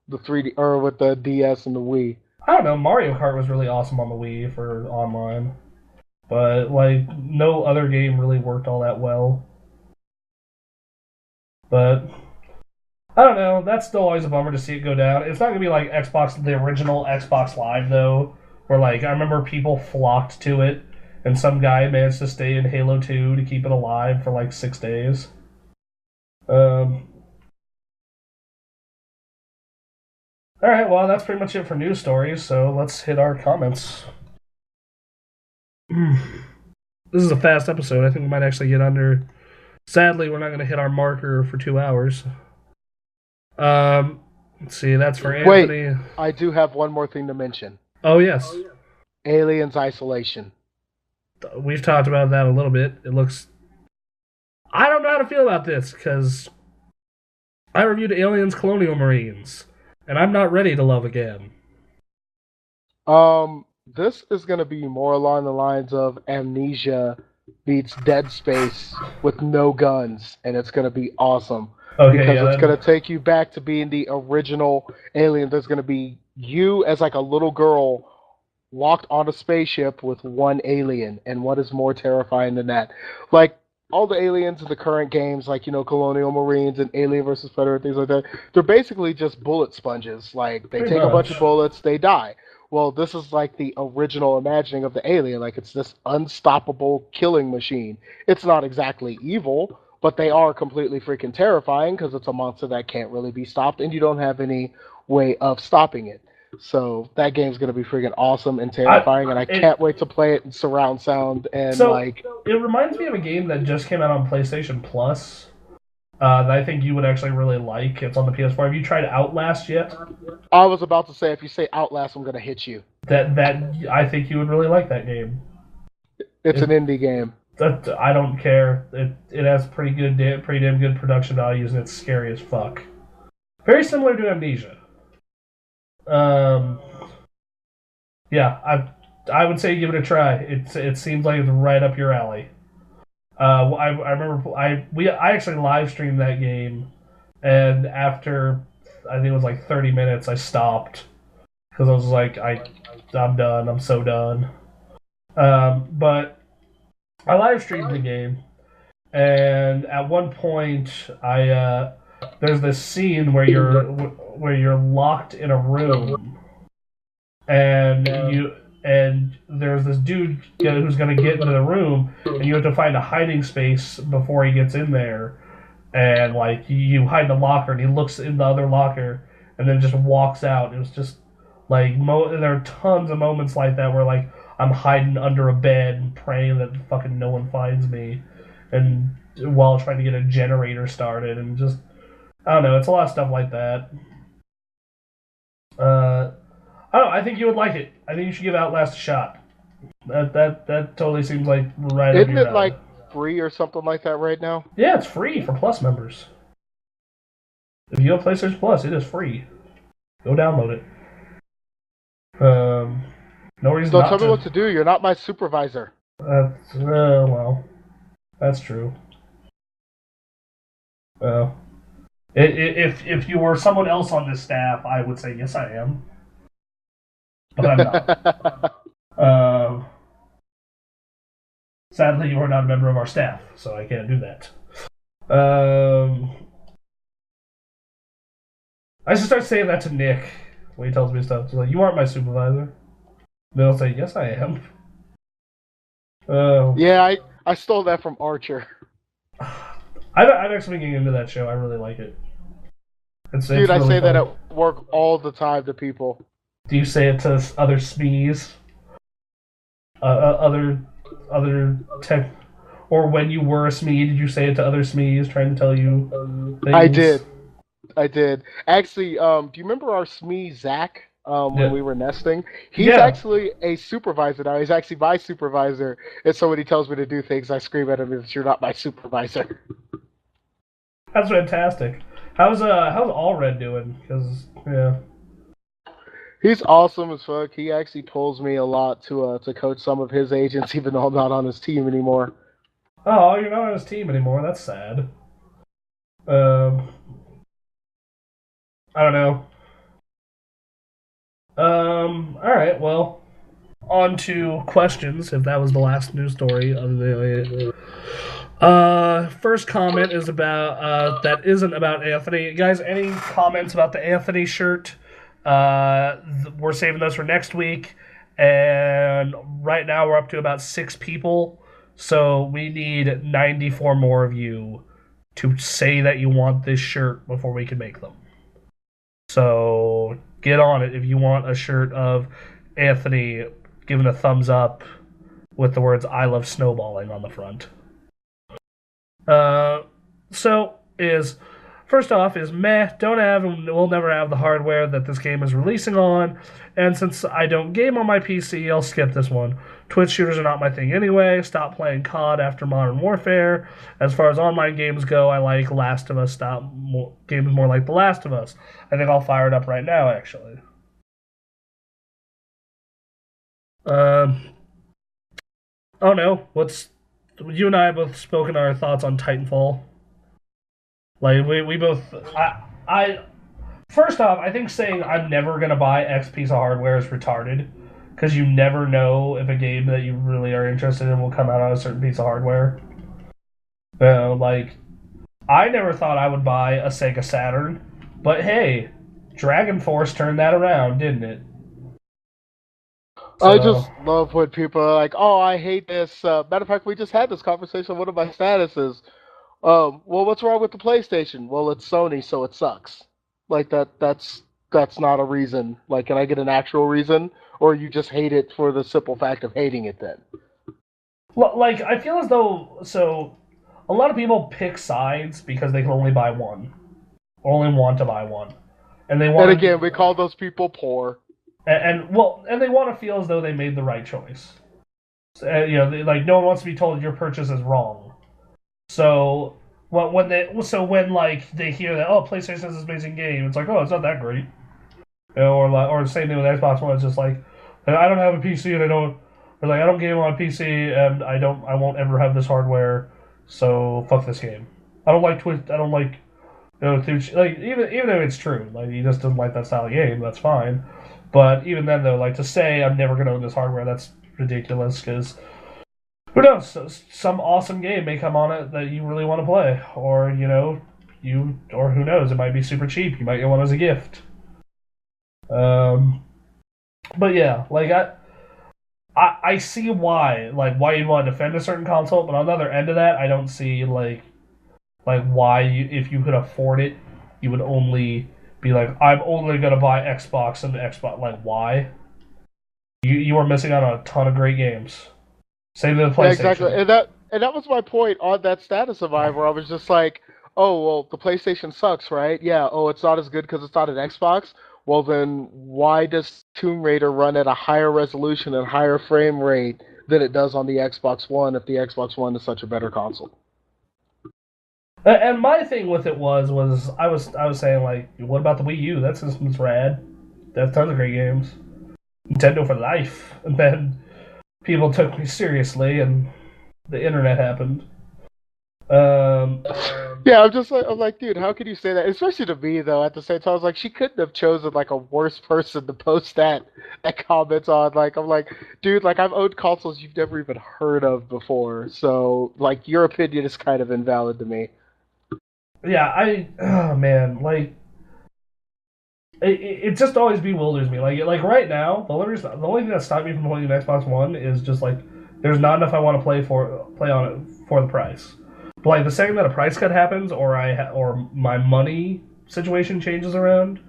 the 3D or with the DS and the Wii. I don't know. Mario Kart was really awesome on the Wii for online, but like no other game really worked all that well. But I don't know. That's still always a bummer to see it go down. It's not gonna be like the original Xbox Live though, where like I remember people flocked to it, and some guy managed to stay in Halo 2 to keep it alive for like 6 days. Um, all right, well, that's pretty much it for news stories. So let's hit our comments. This is a fast episode. I think we might actually get under. Sadly, we're not going to hit our marker for 2 hours. Let's see. That's for Anthony. Wait, I do have one more thing to mention. Oh yes, Aliens Isolation. we've talked about that a little bit. It looks. I don't know how to feel about this because I reviewed Aliens Colonial Marines, and I'm not ready to love again. This is gonna be more along the lines of Amnesia beats Dead Space with no guns, and it's gonna be awesome. Okay, because yeah, it's gonna take you back to being the original Alien. There's gonna be you as like a little girl locked on a spaceship with one alien, and what is more terrifying than that? Like all the aliens in the current games, like Colonial Marines and Alien versus Predator, things like that, they're basically just bullet sponges. Like they pretty take a bunch of much. bullets, they die. Well, this is like the original imagining of the alien. Like it's this unstoppable killing machine. It's not exactly evil, but they are completely freaking terrifying because it's a monster that can't really be stopped, and you don't have any way of stopping it. So that game's gonna be freaking awesome and terrifying, and I can't wait to play it in surround sound and So like. it reminds me of a game that just came out on PlayStation Plus. That I think you would actually really like. It's on the PS4. Have you tried Outlast yet? I was about to say, if you say Outlast, I'm gonna hit you. That I think you would really like that game. It's an indie game. That I don't care. It has pretty damn good production values, and it's scary as fuck. Very similar to Amnesia. Um, yeah, I would say give it a try. It seems like it's right up your alley. I remember I actually live streamed that game, and after I think it was like 30 minutes, I stopped because I was like I'm done. I'm so done. But I live streamed the game, and at one point I there's this scene where you're locked in a room, and there's this dude who's going to get into the room, and you have to find a hiding space before he gets in there, and like you hide in the locker, and he looks in the other locker, and then just walks out. It was just like there are tons of moments like that where like I'm hiding under a bed and praying that fucking no one finds me, and while trying to get a generator started, and just I don't know, it's a lot of stuff like that. I don't know, I think you would like it. I think you should give Outlast a shot. That totally seems like right up Isn't your it alley. like free or something like that right now? Yeah, it's free for Plus members. If you have PlayStation Plus, it is free. Go download it. No reason Don't not tell to. me what to do. You're not my supervisor. Well, that's true. If you were someone else on this staff, I would say yes, I am, but I'm not. Sadly, you are not a member of our staff, so I can't do that. I should start saying that to Nick when he tells me stuff. So like, you aren't my supervisor. Then I'll say, yes, I am. Yeah, I stole that from Archer. I've actually been getting into that show. I really like it. Dude, I really say fun. that at work all the time to people. Do you say it to other SMEs? Other tech, or when you were a SME, did you say it to other SMEs trying to tell you things? I did. Actually, do you remember our SME Zach? When we were nesting, he's Yeah. actually a supervisor now. He's actually my supervisor, and so when he tells me to do things, I scream at him that you're not my supervisor. That's fantastic. How's Allred doing? Because yeah. He's awesome as fuck. He actually pulls me a lot to coach some of his agents, even though I'm not on his team anymore. Oh, you're not on his team anymore. That's sad. I don't know. All right. Well, on to questions. If that was the last news story, first comment is about that isn't about Anthony. Guys, any comments about the Anthony shirt? We're saving those for next week, and right now we're up to about 6 people, so we need 94 more of you to say that you want this shirt before we can make them. So get on it if you want a shirt of Anthony giving a thumbs up with the words "I love snowballing" on the front. So is first off is meh. Don't have and will never have the hardware that this game is releasing on, and since I don't game on my PC, I'll skip this one. Twitch shooters are not my thing anyway. Stop playing COD after Modern Warfare. As far as online games go, I like Last of Us. Games more like The Last of Us. I think I'll fire it up right now, actually. Oh no, you and I have both spoken our thoughts on Titanfall. Like we both I first off, I think saying I'm never gonna buy X piece of hardware is retarded. Because you never know if a game that you really are interested in will come out on a certain piece of hardware. Like, I never thought I would buy a Sega Saturn, but hey, Dragon Force turned that around, didn't it? I just love when people are like, "Oh, I hate this." Matter of fact, we just had this conversation on one of my statuses. Well, what's wrong with the PlayStation? Well, it's Sony, so it sucks. Like that's not a reason. Like, can I get an actual reason, or you just hate it for the simple fact of hating it? Then, like, I feel as though a lot of people pick sides because they can only buy one, or only want to buy one, and they want. And again, we call those people poor. And they want to feel as though they made the right choice. Like no one wants to be told your purchase is wrong. So when they hear that PlayStation has this amazing game, it's like it's not that great. Or the same thing with Xbox One. It's just like I don't have a PC and I don't game on a PC and I won't ever have this hardware. So fuck this game. I don't like Twitch. I don't like even if it's true. Like he just doesn't like that style of game. That's fine. But even then, though, like to say I'm never going to own this hardware, that's ridiculous. Because who knows? Some awesome game may come on it that you really want to play, or or who knows? It might be super cheap. You might get one as a gift. But yeah, like I see why you'd want to defend a certain console, but on the other end of that, I don't see like why if you could afford it, you would only be like, I'm only gonna buy Xbox and Xbox. Like, why? You are missing out on a ton of great games. Same with the PlayStation. Yeah, exactly, and that was my point on that status of mine, where I was just like, oh well, the PlayStation sucks, right? Yeah. Oh, it's not as good because it's not an Xbox. Well, then why does Tomb Raider run at a higher resolution and higher frame rate than it does on the Xbox One if the Xbox One is such a better console? And my thing with it was I was saying like, what about the Wii U? That system's rad. They have tons of great games. Nintendo for life. And then people took me seriously, and the internet happened. Yeah, I'm like, dude, how could you say that? Especially to me, though. At the same time, I was like, she couldn't have chosen like a worse person to post that comments on. Like, I'm like, dude, like I've owned consoles you've never even heard of before, so like your opinion is kind of invalid to me. Yeah, oh man, like it just always bewilders me. Like right now, the only thing that stopped me from playing an Xbox One is just like there's not enough I want to play on it for the price. But like the second that a price cut happens, or my money situation changes around,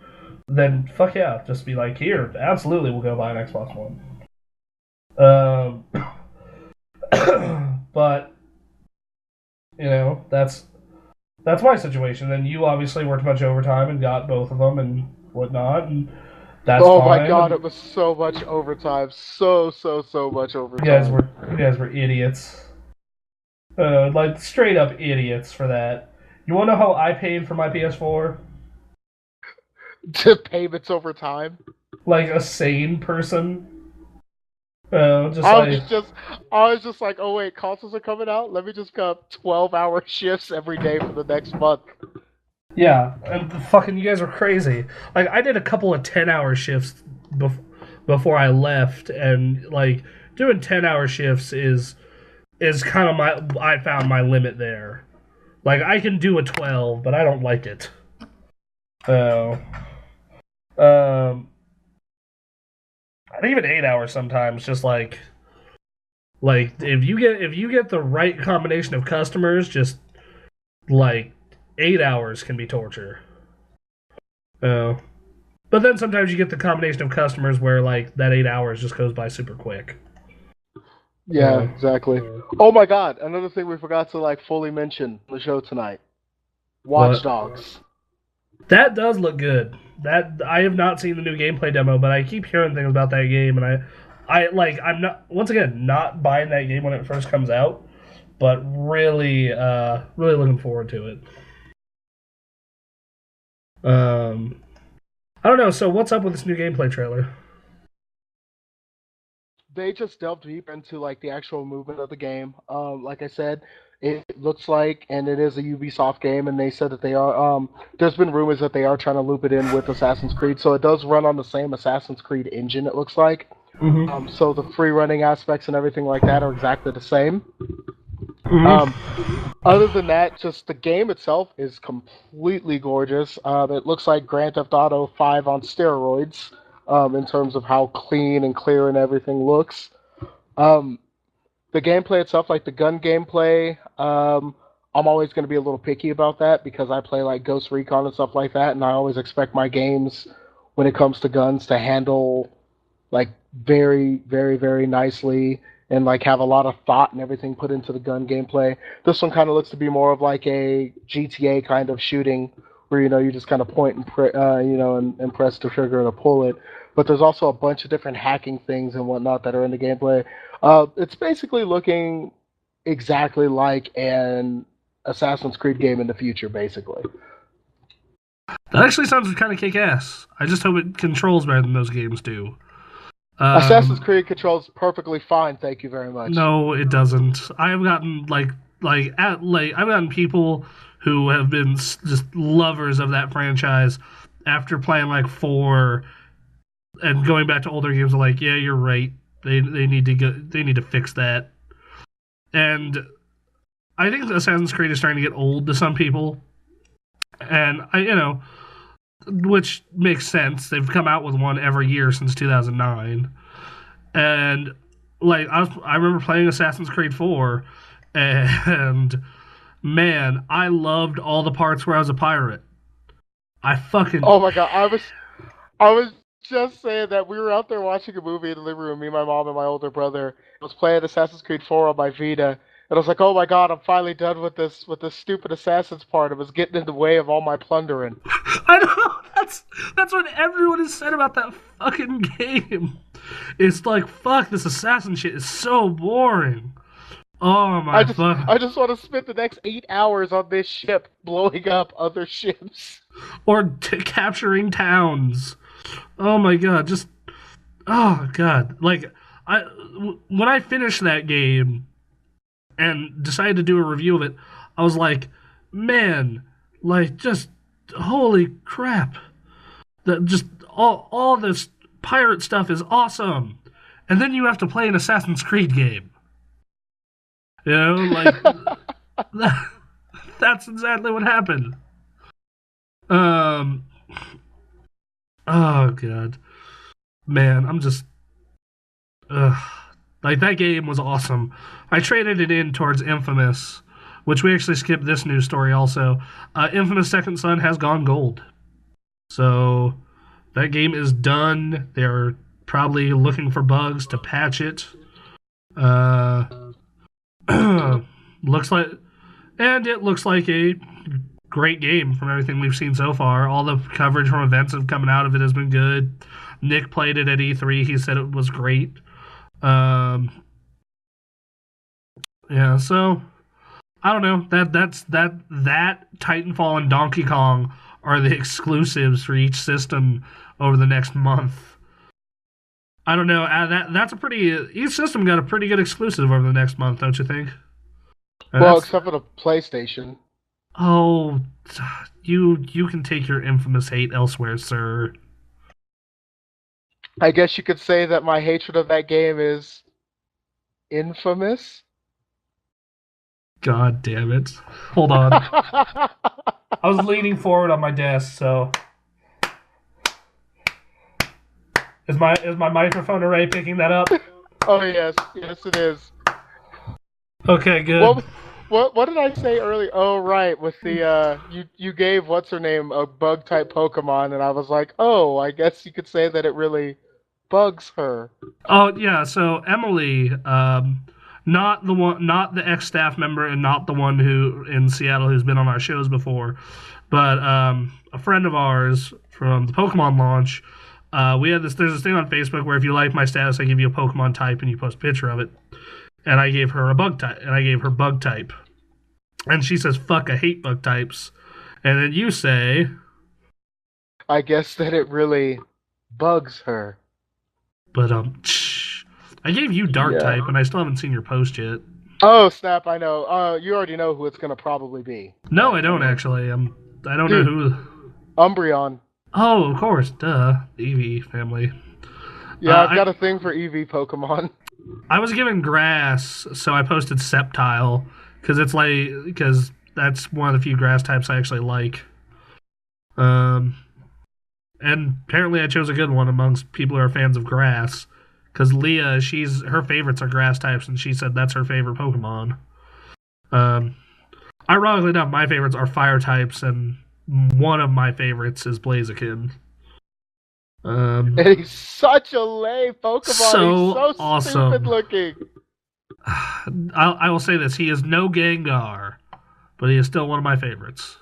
then fuck yeah, just be like, here, absolutely, we'll go buy an Xbox One. But that's my situation. And you obviously worked a bunch of overtime and got both of them and whatnot, and that's fine. My god, it was so much overtime, so much overtime. You guys were idiots, like straight up idiots for that. You want to know how I paid for my PS4? To payments over time, like a sane person. I was just like, oh wait, consoles are coming out. Let me just pick up 12-hour shifts every day for the next month. Yeah, and fucking you guys are crazy. Like I did a couple of 10-hour shifts before I left, and like doing 10-hour shifts is kind of I found my limit there. Like I can do a 12, but I don't like it. So, even 8 hours sometimes. Just like if you get the right combination of customers, just like 8 hours can be torture. Oh. But then sometimes you get the combination of customers where like that 8 hours just goes by super quick. Yeah, exactly. Oh my God! Another thing we forgot to like fully mention on the show tonight: Watch Dogs. That does look good. That I have not seen the new gameplay demo, but I keep hearing things about that game, and I'm not, once again, not buying that game when it first comes out, but really really looking forward to it. I don't know. So what's up with this new gameplay trailer? They just delved deep into like the actual movement of the game. Like I said, it looks like, and it is a Ubisoft game, and they said that they are. There's been rumors that they are trying to loop it in with Assassin's Creed, so it does run on the same Assassin's Creed engine. It looks like. Mm-hmm. So the free running aspects and everything like that are exactly the same. Mm-hmm. Other than that, just the game itself is completely gorgeous. It looks like Grand Theft Auto 5 on steroids in terms of how clean and clear and everything looks. Um, the gameplay itself, like the gun gameplay, I'm always going to be a little picky about that because I play like Ghost Recon and stuff like that, and I always expect my games when it comes to guns to handle like very, very, very nicely and like have a lot of thought and everything put into the gun gameplay. This one kind of looks to be more of like a GTA kind of shooting where you just kind of point and and press the trigger to pull it. But there's also a bunch of different hacking things and whatnot that are in the gameplay. It's basically looking exactly like an Assassin's Creed game in the future, basically. That actually sounds kind of kick-ass. I just hope it controls better than those games do. Assassin's Creed controls perfectly fine, thank you very much. No, it doesn't. I've gotten I've gotten people who have been just lovers of that franchise after playing like 4 and going back to older games. Are like, yeah, you're right. They need to they need to fix that. And I think Assassin's Creed is starting to get old to some people, and which makes sense. They've come out with one every year since 2009, and like I remember playing Assassin's Creed 4, and man, I loved all the parts where I was a pirate. Oh my God, I was just saying that we were out there watching a movie in the living room, me, my mom, and my older brother. I was playing Assassin's Creed 4 on my Vita, and I was like, "Oh my God, I'm finally done with this stupid Assassin's part. It was getting in the way of all my plundering." I know that's what everyone has said about that fucking game. It's like, fuck, this assassin shit is so boring. Oh my fuck! I just want to spend the next 8 hours on this ship blowing up other ships or capturing towns. Oh my god! Just oh god! Like when I finished that game and decided to do a review of it, I was like, man, like just holy crap! That just all this pirate stuff is awesome, and then you have to play an Assassin's Creed game. You know, like that's exactly what happened. Oh god, man, I'm just like that game was awesome. I traded it in towards Infamous, which we actually skipped this news story also. Infamous Second Son has gone gold, so that game is done. They're probably looking for bugs to patch it. Looks like, and it looks like a great game from everything we've seen so far. All the coverage from events that have coming out of it has been good. Nick played it at E3. He said it was great. Yeah, so I don't know. That Titanfall and Donkey Kong are the exclusives for each system over the next month. I don't know. That's a pretty. Each system got a pretty good exclusive over the next month, don't you think? Well, except for the PlayStation. Oh, you can take your infamous hate elsewhere, sir. I guess you could say that my hatred of that game is infamous. God damn it! Hold on. I was leaning forward on my desk, so is my microphone array picking that up? Oh yes, yes it is. Okay, good. What did I say earlier? Oh right, with the you gave what's her name a bug type Pokemon, and I was like, oh, I guess you could say that it really bugs her. Oh yeah, so Emily, not the one, not the ex staff member, and not the one who in Seattle who's been on our shows before, but a friend of ours from the Pokemon launch. We had this. There's this thing on Facebook where if you like my status, I give you a Pokemon type and you post a picture of it. And I gave her a bug type, and I gave her bug type, and she says, "Fuck, I hate bug types." And then you say, I guess that it really bugs her. "But I gave you dark Yeah. type, and I still haven't seen your post yet." Oh snap! I know. You already know who it's gonna probably be. No, I don't actually. I don't Dude, know who. Umbreon. Oh, of course, duh. Eevee family. Yeah, I've got a thing for EV Pokemon. I was given grass, so I posted Sceptile because that's one of the few grass types I actually like. And apparently I chose a good one amongst people who are fans of grass. Because Leah, her favorites are grass types, and she said that's her favorite Pokemon. Ironically enough, my favorites are fire types, and one of my favorites is Blaziken. And he's such a lame Pokemon. So he's so awesome. Stupid looking. I will say this: he is no Gengar, but he is still one of my favorites.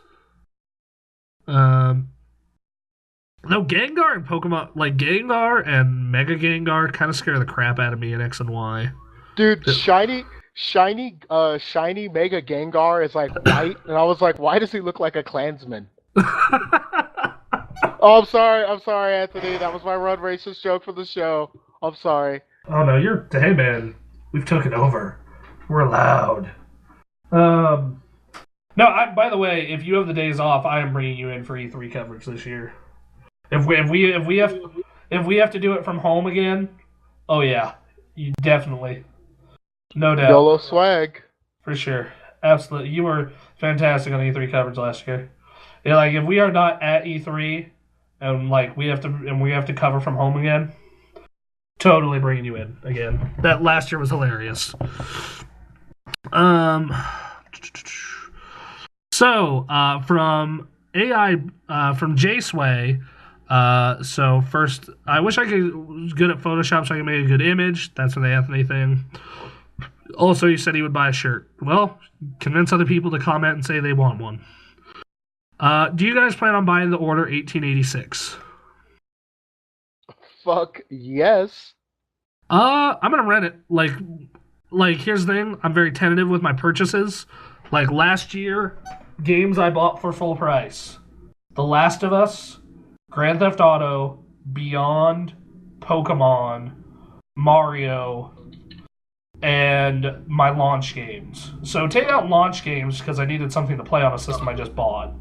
Though Gengar and Pokemon, like Gengar and Mega Gengar, kind of scare the crap out of me in X and Y. Dude, shiny Mega Gengar is like white, and I was like, why does he look like a Klansman? Oh, I'm sorry, Anthony. That was my run racist joke for the show. I'm sorry. Oh no, hey man, we've took it over. We're loud. No, by the way, if you have the days off, I am bringing you in for E3 coverage this year. If we have to do it from home again, oh yeah, definitely, no doubt. YOLO swag for sure, absolutely. You were fantastic on E3 coverage last year. Yeah, like if we are not at E3 and like we have to cover from home again, totally bringing you in again. That last year was hilarious. So from AI from JSway. So first, I wish I was good at Photoshop so I could make a good image. That's an Anthony thing. Also, he said he would buy a shirt. Well, convince other people to comment and say they want one. Do you guys plan on buying the Order 1886? Fuck yes. I'm gonna rent it. Like here's the thing. I'm very tentative with my purchases. Like last year, games I bought for full price: The Last of Us, Grand Theft Auto, Beyond, Pokemon, Mario, and my launch games. So take out launch games because I needed something to play on a system I just bought.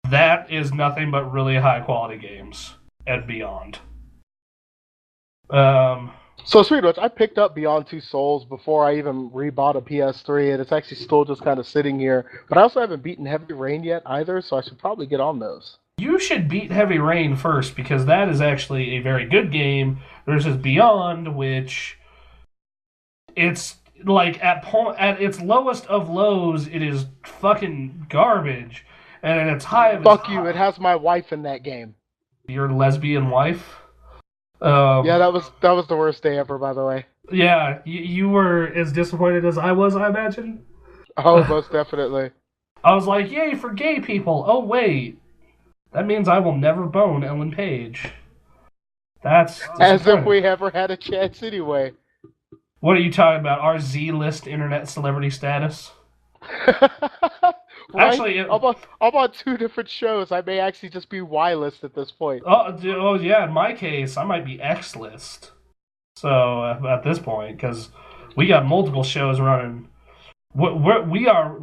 That is nothing but really high quality games and Beyond. So sweet, Rich, I picked up Beyond Two Souls before I even rebought a PS3, and it's actually still just kind of sitting here. But I also haven't beaten Heavy Rain yet either, so I should probably get on those. You should beat Heavy Rain first because that is actually a very good game versus Beyond, which it's like at its lowest of lows, it is fucking garbage, and at its high, fuck you! It has my wife in that game. Your lesbian wife. Yeah, that was the worst day ever, by the way. Yeah, you were as disappointed as I was, I imagine. Oh, most definitely. I was like, yay for gay people. Oh wait, that means I will never bone Ellen Page. That's as if we ever had a chance anyway. What are you talking about? Our Z-list internet celebrity status? Right? Actually, I'm on two different shows. I may actually just be Y-list at this point. Oh yeah, in my case, I might be X-list. So at this point, because we got multiple shows running. We are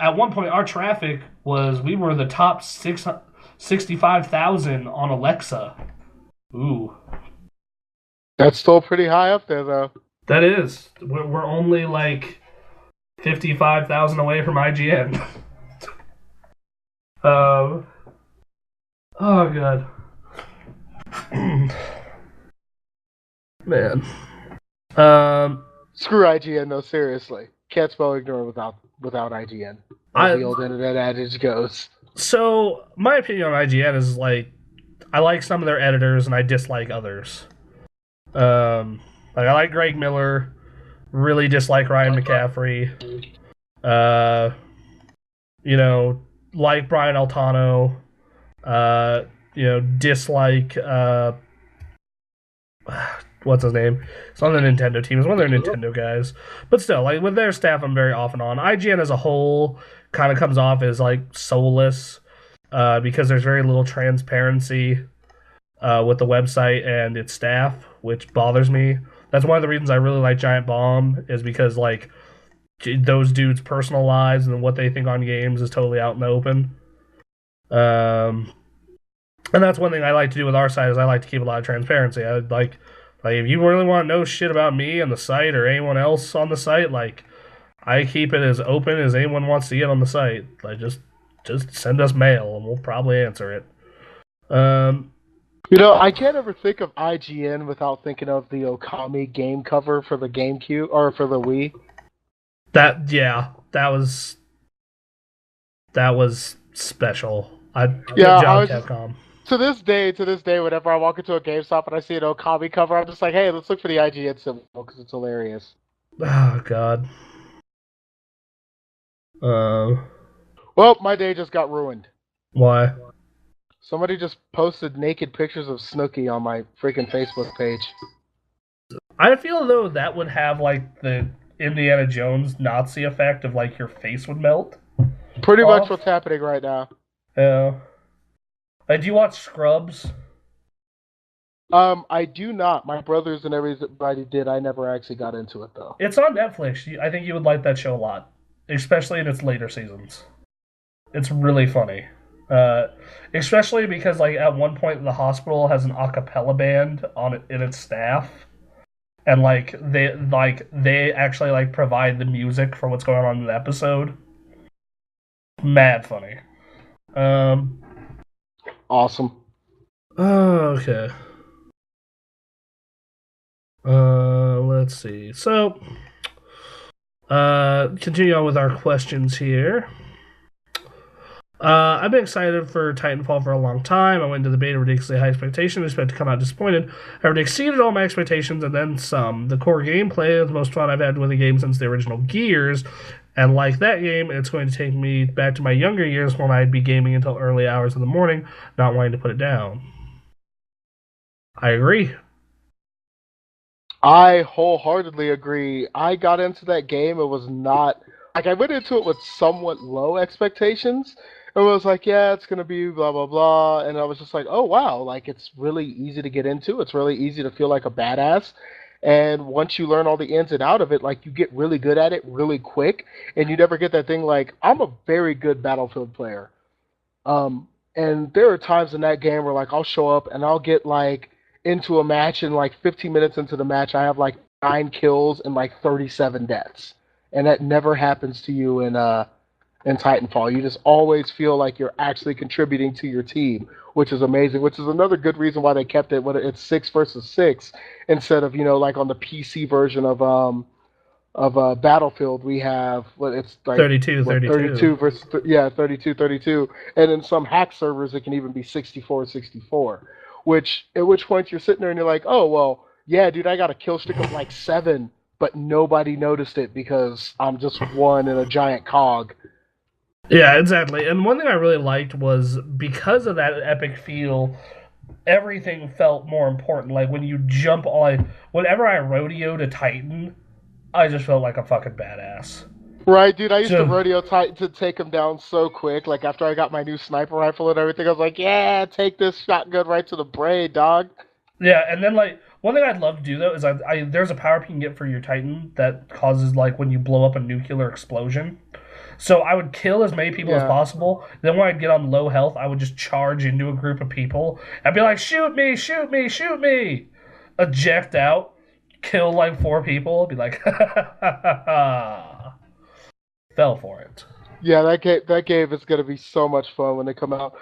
at one point our traffic was we were the top 65,000 on Alexa. Ooh, that's still pretty high up there, though. That is. We're only like 55,000 away from IGN. Oh god. Man. Screw IGN though, seriously. can't spell ignorant without IGN. As the old internet adage goes. So my opinion on IGN is like I like some of their editors and I dislike others. Like I like Greg Miller, really dislike Ryan McCaffrey. You know, like Brian Altano. Dislike what's his name? It's on the Nintendo team. It's one of their Nintendo guys. But still, like with their staff, I'm very off and on. IGN as a whole kind of comes off as like soulless because there's very little transparency with the website and its staff, which bothers me. That's one of the reasons I really like Giant Bomb is because like those dudes' personal lives and what they think on games is totally out in the open. And that's one thing I like to do with our site is I like to keep a lot of transparency. I like if you really want to know shit about me and the site or anyone else on the site, like I keep it as open as anyone wants to get on the site. Like just send us mail and we'll probably answer it. I can't ever think of IGN without thinking of the Okami game cover for the GameCube or for the Wii. That was special. Good job, Capcom. To this day, whenever I walk into a GameStop and I see an Okami cover, I'm just like, hey, let's look for the IGN symbol because it's hilarious. Oh, God. Well, my day just got ruined. Why? Somebody just posted naked pictures of Snooki on my freaking Facebook page. I feel, though, that would have, like, the Indiana Jones Nazi effect of, like, your face would melt. Pretty much what's happening right now. Yeah. Do you watch Scrubs? I do not. My brothers and everybody did. I never actually got into it, though. It's on Netflix. I think you would like that show a lot, especially in its later seasons. It's really funny. Especially because, like, at one point the hospital has an a cappella band on it in its staff. And, they actually, like, provide the music for what's going on in the episode. Mad funny. Awesome. Okay. Let's see. So, continue on with our questions here. I've been excited for Titanfall for a long time. I went to the beta ridiculously high expectations. I expect to come out disappointed. However, it exceeded all my expectations and then some. The core gameplay is the most fun I've had with a game since the original Gears. And like that game, it's going to take me back to my younger years when I'd be gaming until early hours of the morning, not wanting to put it down. I agree. I wholeheartedly agree. I got into that game. It was not... Like, I went into it with somewhat low expectations. And was like, yeah, it's going to be blah, blah, blah. And I was just like, oh, wow. Like, it's really easy to get into. It's really easy to feel like a badass. And once you learn all the ins and out of it, like, you get really good at it really quick. And you never get that thing like, I'm a very good Battlefield player. And there are times in that game where, like, I'll show up and I'll get, like, into a match and, like, 15 minutes into the match, I have, like, 9 kills and, like, 37 deaths. And that never happens to you in Titanfall. You just always feel like you're actually contributing to your team, which is amazing, which is another good reason why they kept it when it's 6 versus 6 instead of, like on the PC version of Battlefield, we have it's like 32 versus 32. And in some hack servers it can even be 64. At which point you're sitting there and you're like, "Oh, well, yeah, dude, I got a kill streak of like 7, but nobody noticed it because I'm just one in a giant cog." Yeah, exactly. And one thing I really liked was because of that epic feel, everything felt more important. Like when you jump on, whenever I rodeoed a Titan, I just felt like a fucking badass. Right, dude. I used to rodeo Titan to take him down so quick. Like after I got my new sniper rifle and everything, I was like, yeah, take this shotgun right to the brain, dog. Yeah, and then like one thing I'd love to do though is there's a power up you can get for your Titan that causes like when you blow up a nuclear explosion. So I would kill as many people as possible. Then when I'd get on low health, I would just charge into a group of people. I'd be like, shoot me, shoot me, shoot me. Eject out, kill like 4 people. Be like, ha ha ha ha ha. Fell for it. Yeah, that game is going to be so much fun when they come out.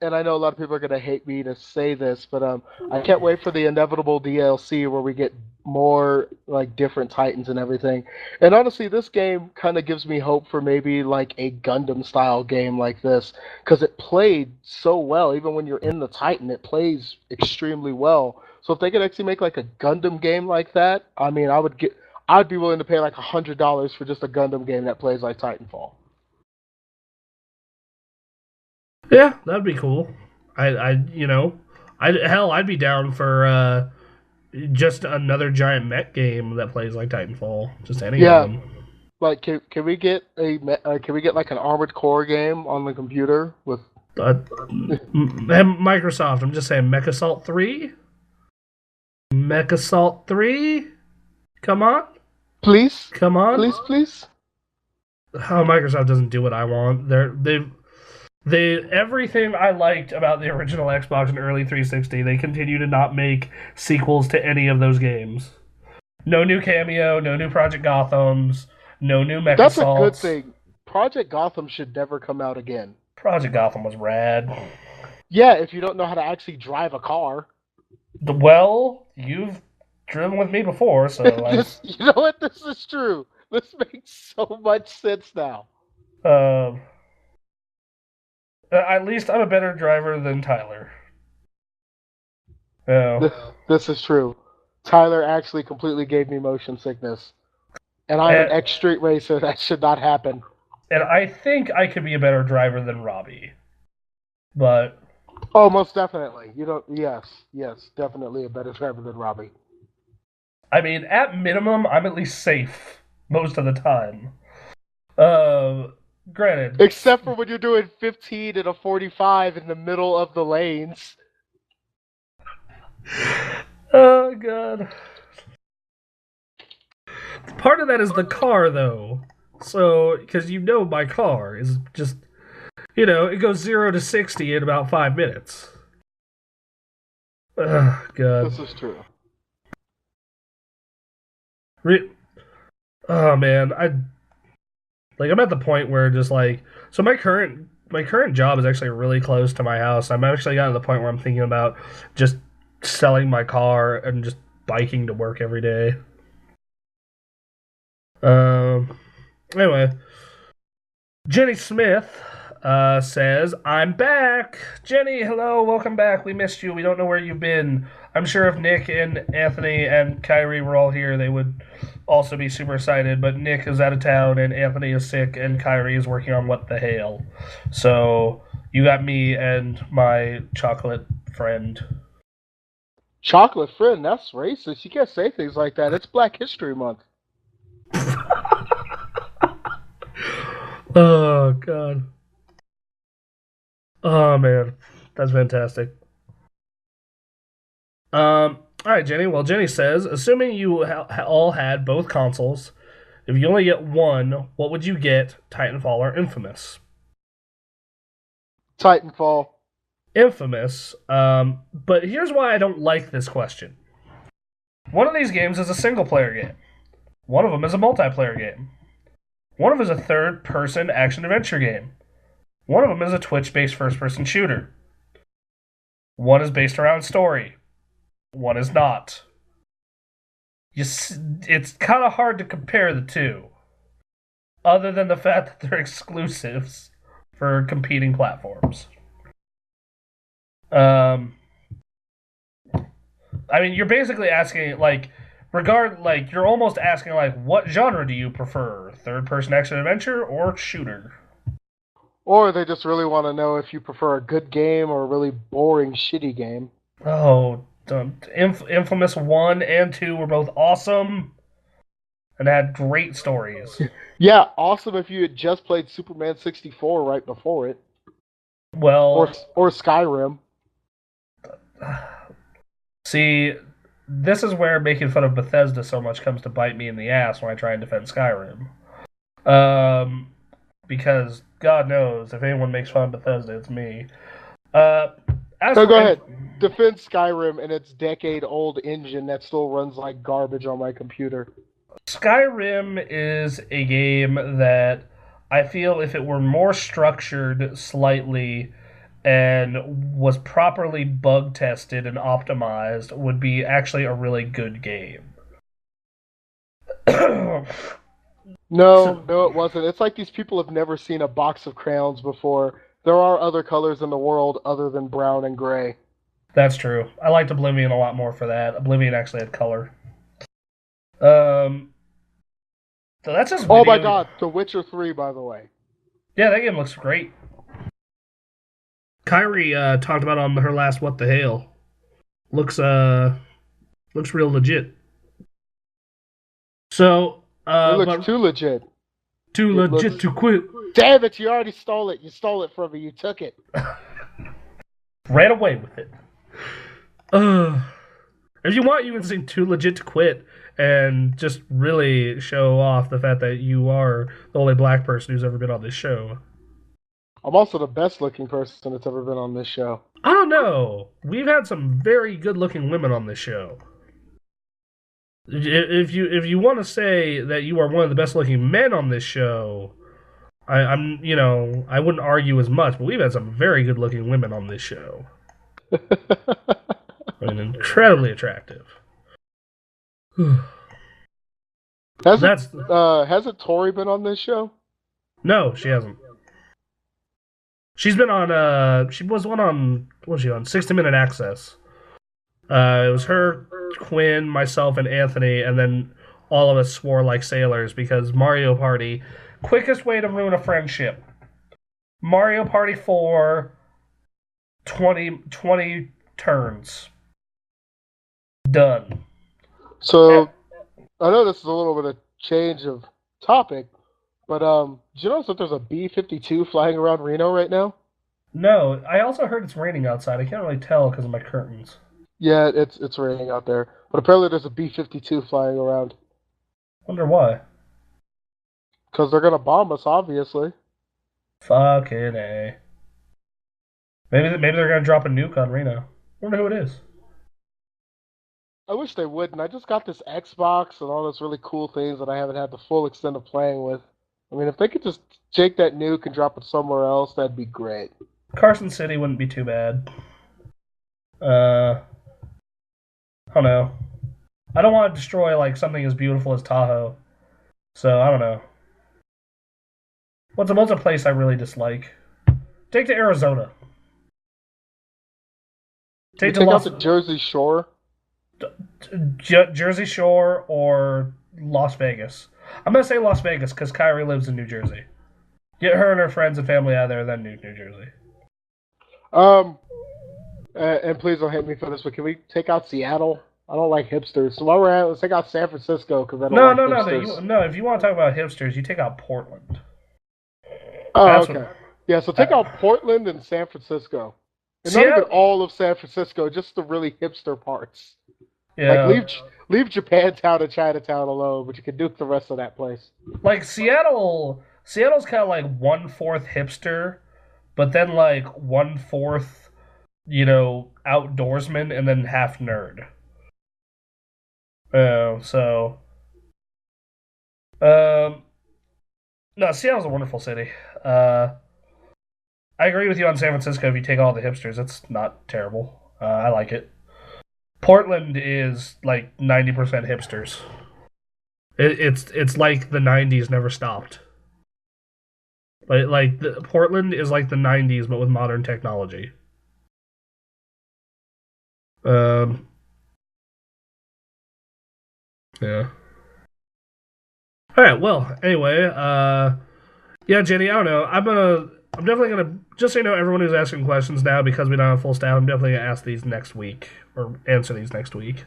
and I know a lot of people are gonna hate me to say this, but I can't wait for the inevitable DLC where we get more like different Titans and everything. And honestly, this game kind of gives me hope for maybe like a Gundam style game like this because it played so well. Even when you're in the Titan, it plays extremely well. So if they could actually make like a Gundam game like that, I mean, I'd be willing to pay like $100 for just a Gundam game that plays like Titanfall. Yeah, that'd be cool. I'd be down for just another giant mech game that plays like Titanfall. Just any of Yeah, them. like, can we get like an Armored Core game on the computer with? Microsoft. I'm just saying, Mech Assault 3. Mech Assault 3. Come on, Please, come on. please, please. Oh, Microsoft doesn't do what I want. They everything I liked about the original Xbox and early 360. They continue to not make sequels to any of those games. No new Cameo, no new Project Gothams, no new Mech That's a good Assaults. thing. Project Gotham should never come out again. Project Gotham was rad. Yeah, if you don't know how to actually drive a car. Well, you've driven with me before, so You know what? This is true. This makes so much sense now. uh, at least I'm a better driver than Tyler. This, Oh. this is true. Tyler actually completely gave me motion sickness. And I'm an And, X Street racer. That should not happen. and I think I could be a better driver than Robbie. But Oh, most definitely. You don't. Yes, definitely a better driver than Robbie. I mean, at minimum, I'm at least safe most of the time. Granted. Except for when you're doing 15 and a 45 in the middle of the lanes. Oh god. Part of that is the car, though. So, because my car is just, it goes 0 to 60 in about 5 minutes. Oh god. This is true. Oh man, I'm at the point where just like, so my current job is actually really close to my house. I'm actually gotten to the point where I'm thinking about just selling my car and just biking to work every day. Anyway, Jenny Smith says, I'm back. Jenny, hello, welcome back. We missed you. We don't know where you've been. I'm sure if Nick and Anthony and Kyrie were all here, they would also be super excited. But Nick is out of town, and Anthony is sick, and Kyrie is working on What the Hail. So you got me and my chocolate friend. Chocolate friend, that's racist. You can't say things like that. It's Black History Month. Oh, God. Oh, man. That's fantastic. All right, Jenny. Well, Jenny says, assuming you all had both consoles, if you only get one, what would you get, Titanfall or Infamous? Titanfall. Infamous. But here's why I don't like this question. One of these games is a single-player game. One of them is a multiplayer game. One of them is a third-person action-adventure game. One of them is a Twitch-based first-person shooter. One is based around story. One is not. It's kind of hard to compare the two, other than the fact that they're exclusives for competing platforms. I mean, you're basically asking, you're almost asking, what genre do you prefer? Third-person action-adventure or shooter? Or they just really want to know if you prefer a good game or a really boring, shitty game. Oh, Infamous 1 and 2 were both awesome and had great stories. Yeah, awesome if you had just played Superman 64 right before it. Well, or Skyrim. See, this is where making fun of Bethesda so much comes to bite me in the ass when I try and defend Skyrim. Because God knows if anyone makes fun of Bethesda, it's me. Go ahead. Defend Skyrim and its decade-old engine that still runs like garbage on my computer. Skyrim is a game that I feel if it were more structured slightly, and was properly bug tested and optimized, would be actually a really good game. No, So, no, it wasn't. It's like these people have never seen a box of crayons before. There are other colors in the world other than brown and gray. that's true. I liked Oblivion a lot more for that. Oblivion actually had color. Um, so that's just Oh my video. God, The Witcher 3, by the way. Yeah, that game looks great. Kyrie talked about on her last What the Hail. Looks looks real legit. So It looks but too legit. too It legit looks. to quit. Damn it! You already stole it. You stole it from me. You took it. Ran away with it. Uh, if you want, you can sing "Too Legit to Quit" and just really show off the fact that you are the only black person who's ever been on this show. I'm also the best looking person that's ever been on this show. I don't know. We've had some very good-looking women on this show. If you want to say that you are one of the best-looking men on this show, I'm I wouldn't argue as much. But we've had some very good-looking women on this show. I mean, incredibly attractive. Hasn't Tori been on this show? No, she hasn't. She's been on. She was one on. What was she on? 60 Minute Access. It was her, Quinn, myself, and Anthony, and then all of us swore like sailors because Mario Party, quickest way to ruin a friendship. Mario Party 4, 20 turns. Done. So I know this is a little bit of change of topic, but did you notice that there's a B-52 flying around Reno right now? No, I also heard it's raining outside. I can't really tell because of my curtains. Yeah, it's raining out there, but apparently there's a B-52 flying around Wonder why. because they're gonna bomb us, obviously. Fucking A. Maybe they're gonna drop a nuke on Reno. Wonder who it is. I wish they wouldn't. I just got this Xbox and all those really cool things that I haven't had the full extent of playing with. I mean, if they could just take that nuke and drop it somewhere else, that'd be great. Carson City wouldn't be too bad. I don't know. I don't want to destroy like something as beautiful as Tahoe. So I don't know. What's a place I really dislike? Take to Arizona. You Take to take out the Jersey Shore. Jersey Shore or Las Vegas. I'm gonna say Las Vegas because Kyrie lives in New Jersey. Get her and her friends and family out of there, then New Jersey. And please don't hate me for this, but can we take out Seattle? I don't like hipsters. So while we're at it, let's take out San Francisco because I don't like hipsters. No. If you want to talk about hipsters, you take out Portland. Oh, That's okay. what, Yeah, so take out Portland and San Francisco. And not Seattle, even all of San Francisco, just the really hipster parts. yeah. Like leave Japantown and Chinatown alone, but you can duke the rest of that place. Like Seattle's kind of like 1/4 hipster, but then like 1/4, outdoorsman, and then half nerd. So, no, Seattle's a wonderful city. I agree with you on San Francisco. If you take all the hipsters, it's not terrible. I like it. Portland is like 90% hipsters. It's like the 90s never stopped. Portland is like the 90s but with modern technology. Yeah. All right. Well, anyway, yeah, Jenny. I don't know. I'm definitely gonna, just so you know, everyone who's asking questions now because we don't have full staff. I'm definitely gonna ask these next week or answer these next week.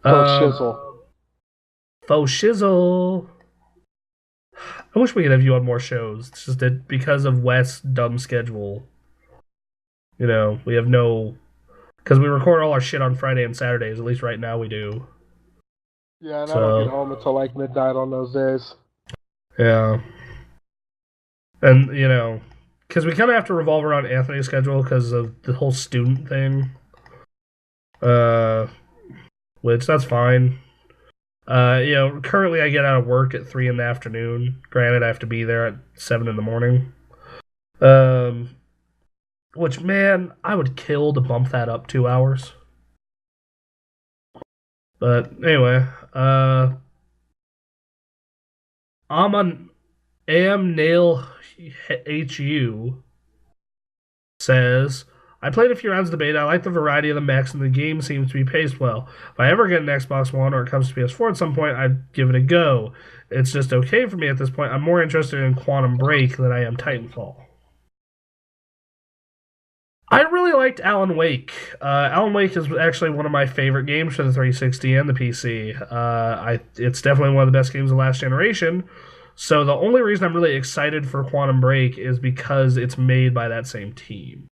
Shizzle. Faux shizzle. I wish we could have you on more shows. It's just that because of Wes' dumb schedule, we have no, because we record all our shit on Friday and Saturdays. At least right now we do. Yeah, and I don't get home until like midnight on those days. Yeah. And, because we kind of have to revolve around Anthony's schedule because of the whole student thing. Which, that's fine. Currently I get out of work at 3 in the afternoon. Granted, I have to be there at 7 in the morning. Which, man, I would kill to bump that up 2 hours. But anyway, I'm on Am Nail HU says, I played a few rounds of the beta. I like the variety of the mechs, and the game seems to be paced well. If I ever get an Xbox One or it comes to PS4 at some point, I'd give it a go. It's just okay for me at this point. I'm more interested in Quantum Break than I am Titanfall. I really liked Alan Wake. Alan Wake is actually one of my favorite games for the 360 and the PC. It's definitely one of the best games of the last generation. So the only reason I'm really excited for Quantum Break is because it's made by that same team.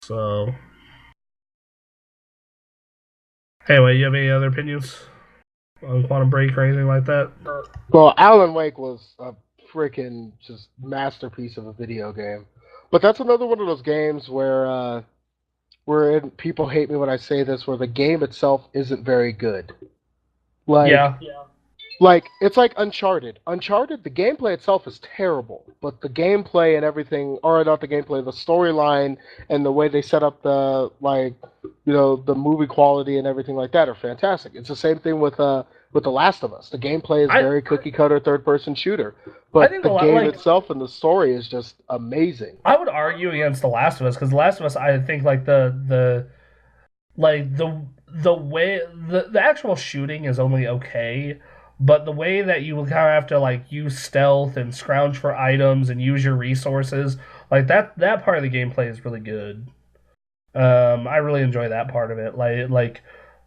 So, anyway, you have any other opinions on Quantum Break or anything like that? Well, Alan Wake was a freaking just masterpiece of a video game. But that's another one of those games where people hate me when I say this, where the game itself isn't very good. Yeah. Like it's like Uncharted. Uncharted, the gameplay itself is terrible, but the gameplay and everything, or not the gameplay, the storyline and the way they set up the movie quality and everything like that are fantastic. It's the same thing with The Last of Us. The gameplay is very cookie cutter third person shooter, but the game itself and the story is just amazing. I would argue against The Last of Us because The Last of Us, I think like the way the actual shooting is only okay, but the way that you kind of have to like use stealth and scrounge for items and use your resources, like that part of the gameplay is really good. I really enjoy that part of it. Like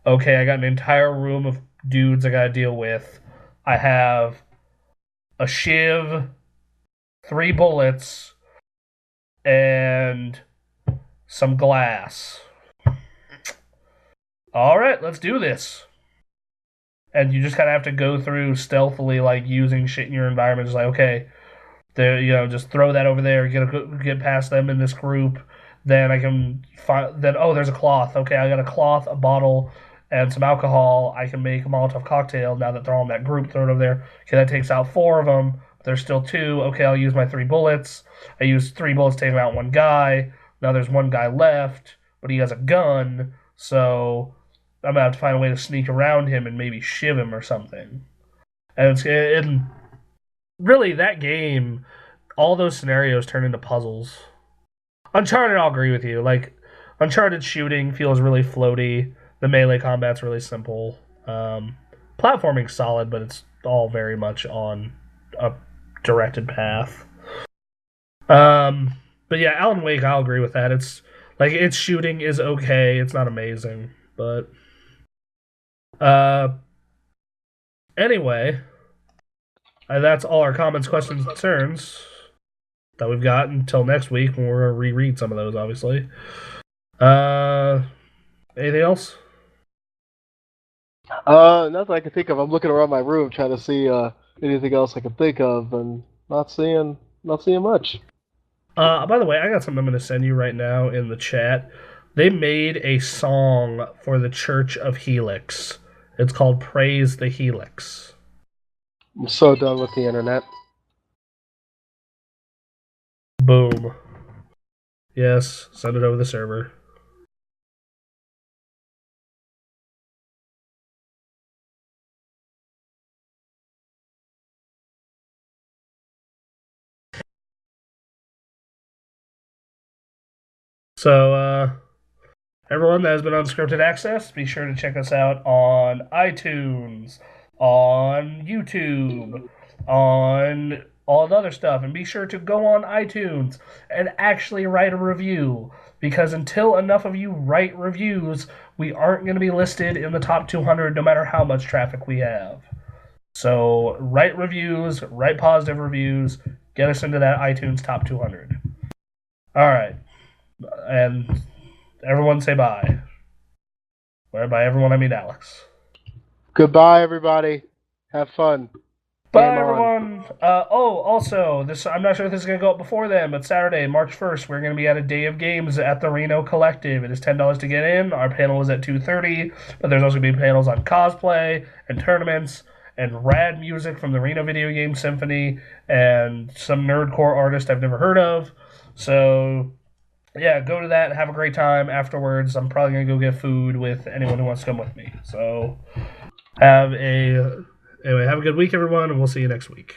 okay, I got an entire room of dudes I got to deal with. I have a shiv, 3 bullets, and some glass. All right, let's do this. And you just kind of have to go through stealthily, like using shit in your environment. Just like, okay, there, just throw that over there, get past them in this group. Then I can find. Then there's a cloth. Okay, I got a cloth, a bottle, and some alcohol. I can make a Molotov cocktail now that they're all in that group. Throw it over there. Okay, that takes out 4 of them. There's still 2. Okay, I'll use my 3 bullets. I used 3 bullets to take out 1 guy. Now there's 1 guy left, but he has a gun. So I'm gonna have to find a way to sneak around him and maybe shiv him or something. And really that game, all those scenarios turn into puzzles. Uncharted, I'll agree with you. Like Uncharted shooting feels really floaty. The melee combat's really simple. Platforming's solid, but it's all very much on a directed path. But yeah, Alan Wake, I'll agree with that. It's like its shooting is okay. It's not amazing, but anyway, that's all our comments, questions, concerns that we've got until next week when we're gonna reread some of those, obviously. Anything else? Nothing I can think of. I'm looking around my room trying to see anything else I can think of, and not seeing much. By the way, I got something I'm gonna send you right now in the chat. They made a song for the Church of Helix. It's called Praise the Helix. I'm so done with the internet. Boom. Yes, send it over the server. So, everyone that has been Unscripted Access, be sure to check us out on iTunes, on YouTube, on all the other stuff. And be sure to go on iTunes and actually write a review. Because until enough of you write reviews, we aren't going to be listed in the top 200 no matter how much traffic we have. So write reviews, write positive reviews, get us into that iTunes top 200. All right. And everyone say bye. By everyone, I mean Alex. Goodbye, everybody. Have fun. Bye, everyone. Also, I'm not sure if this is going to go up before then, but Saturday, March 1st, we're going to be at a day of games at the Reno Collective. It is $10 to get in. Our panel is at 2:30, but there's also going to be panels on cosplay and tournaments and rad music from the Reno Video Game Symphony and some nerdcore artist I've never heard of. So yeah, go to that. Have a great time afterwards. I'm probably gonna go get food with anyone who wants to come with me. So have a good week, everyone, and we'll see you next week.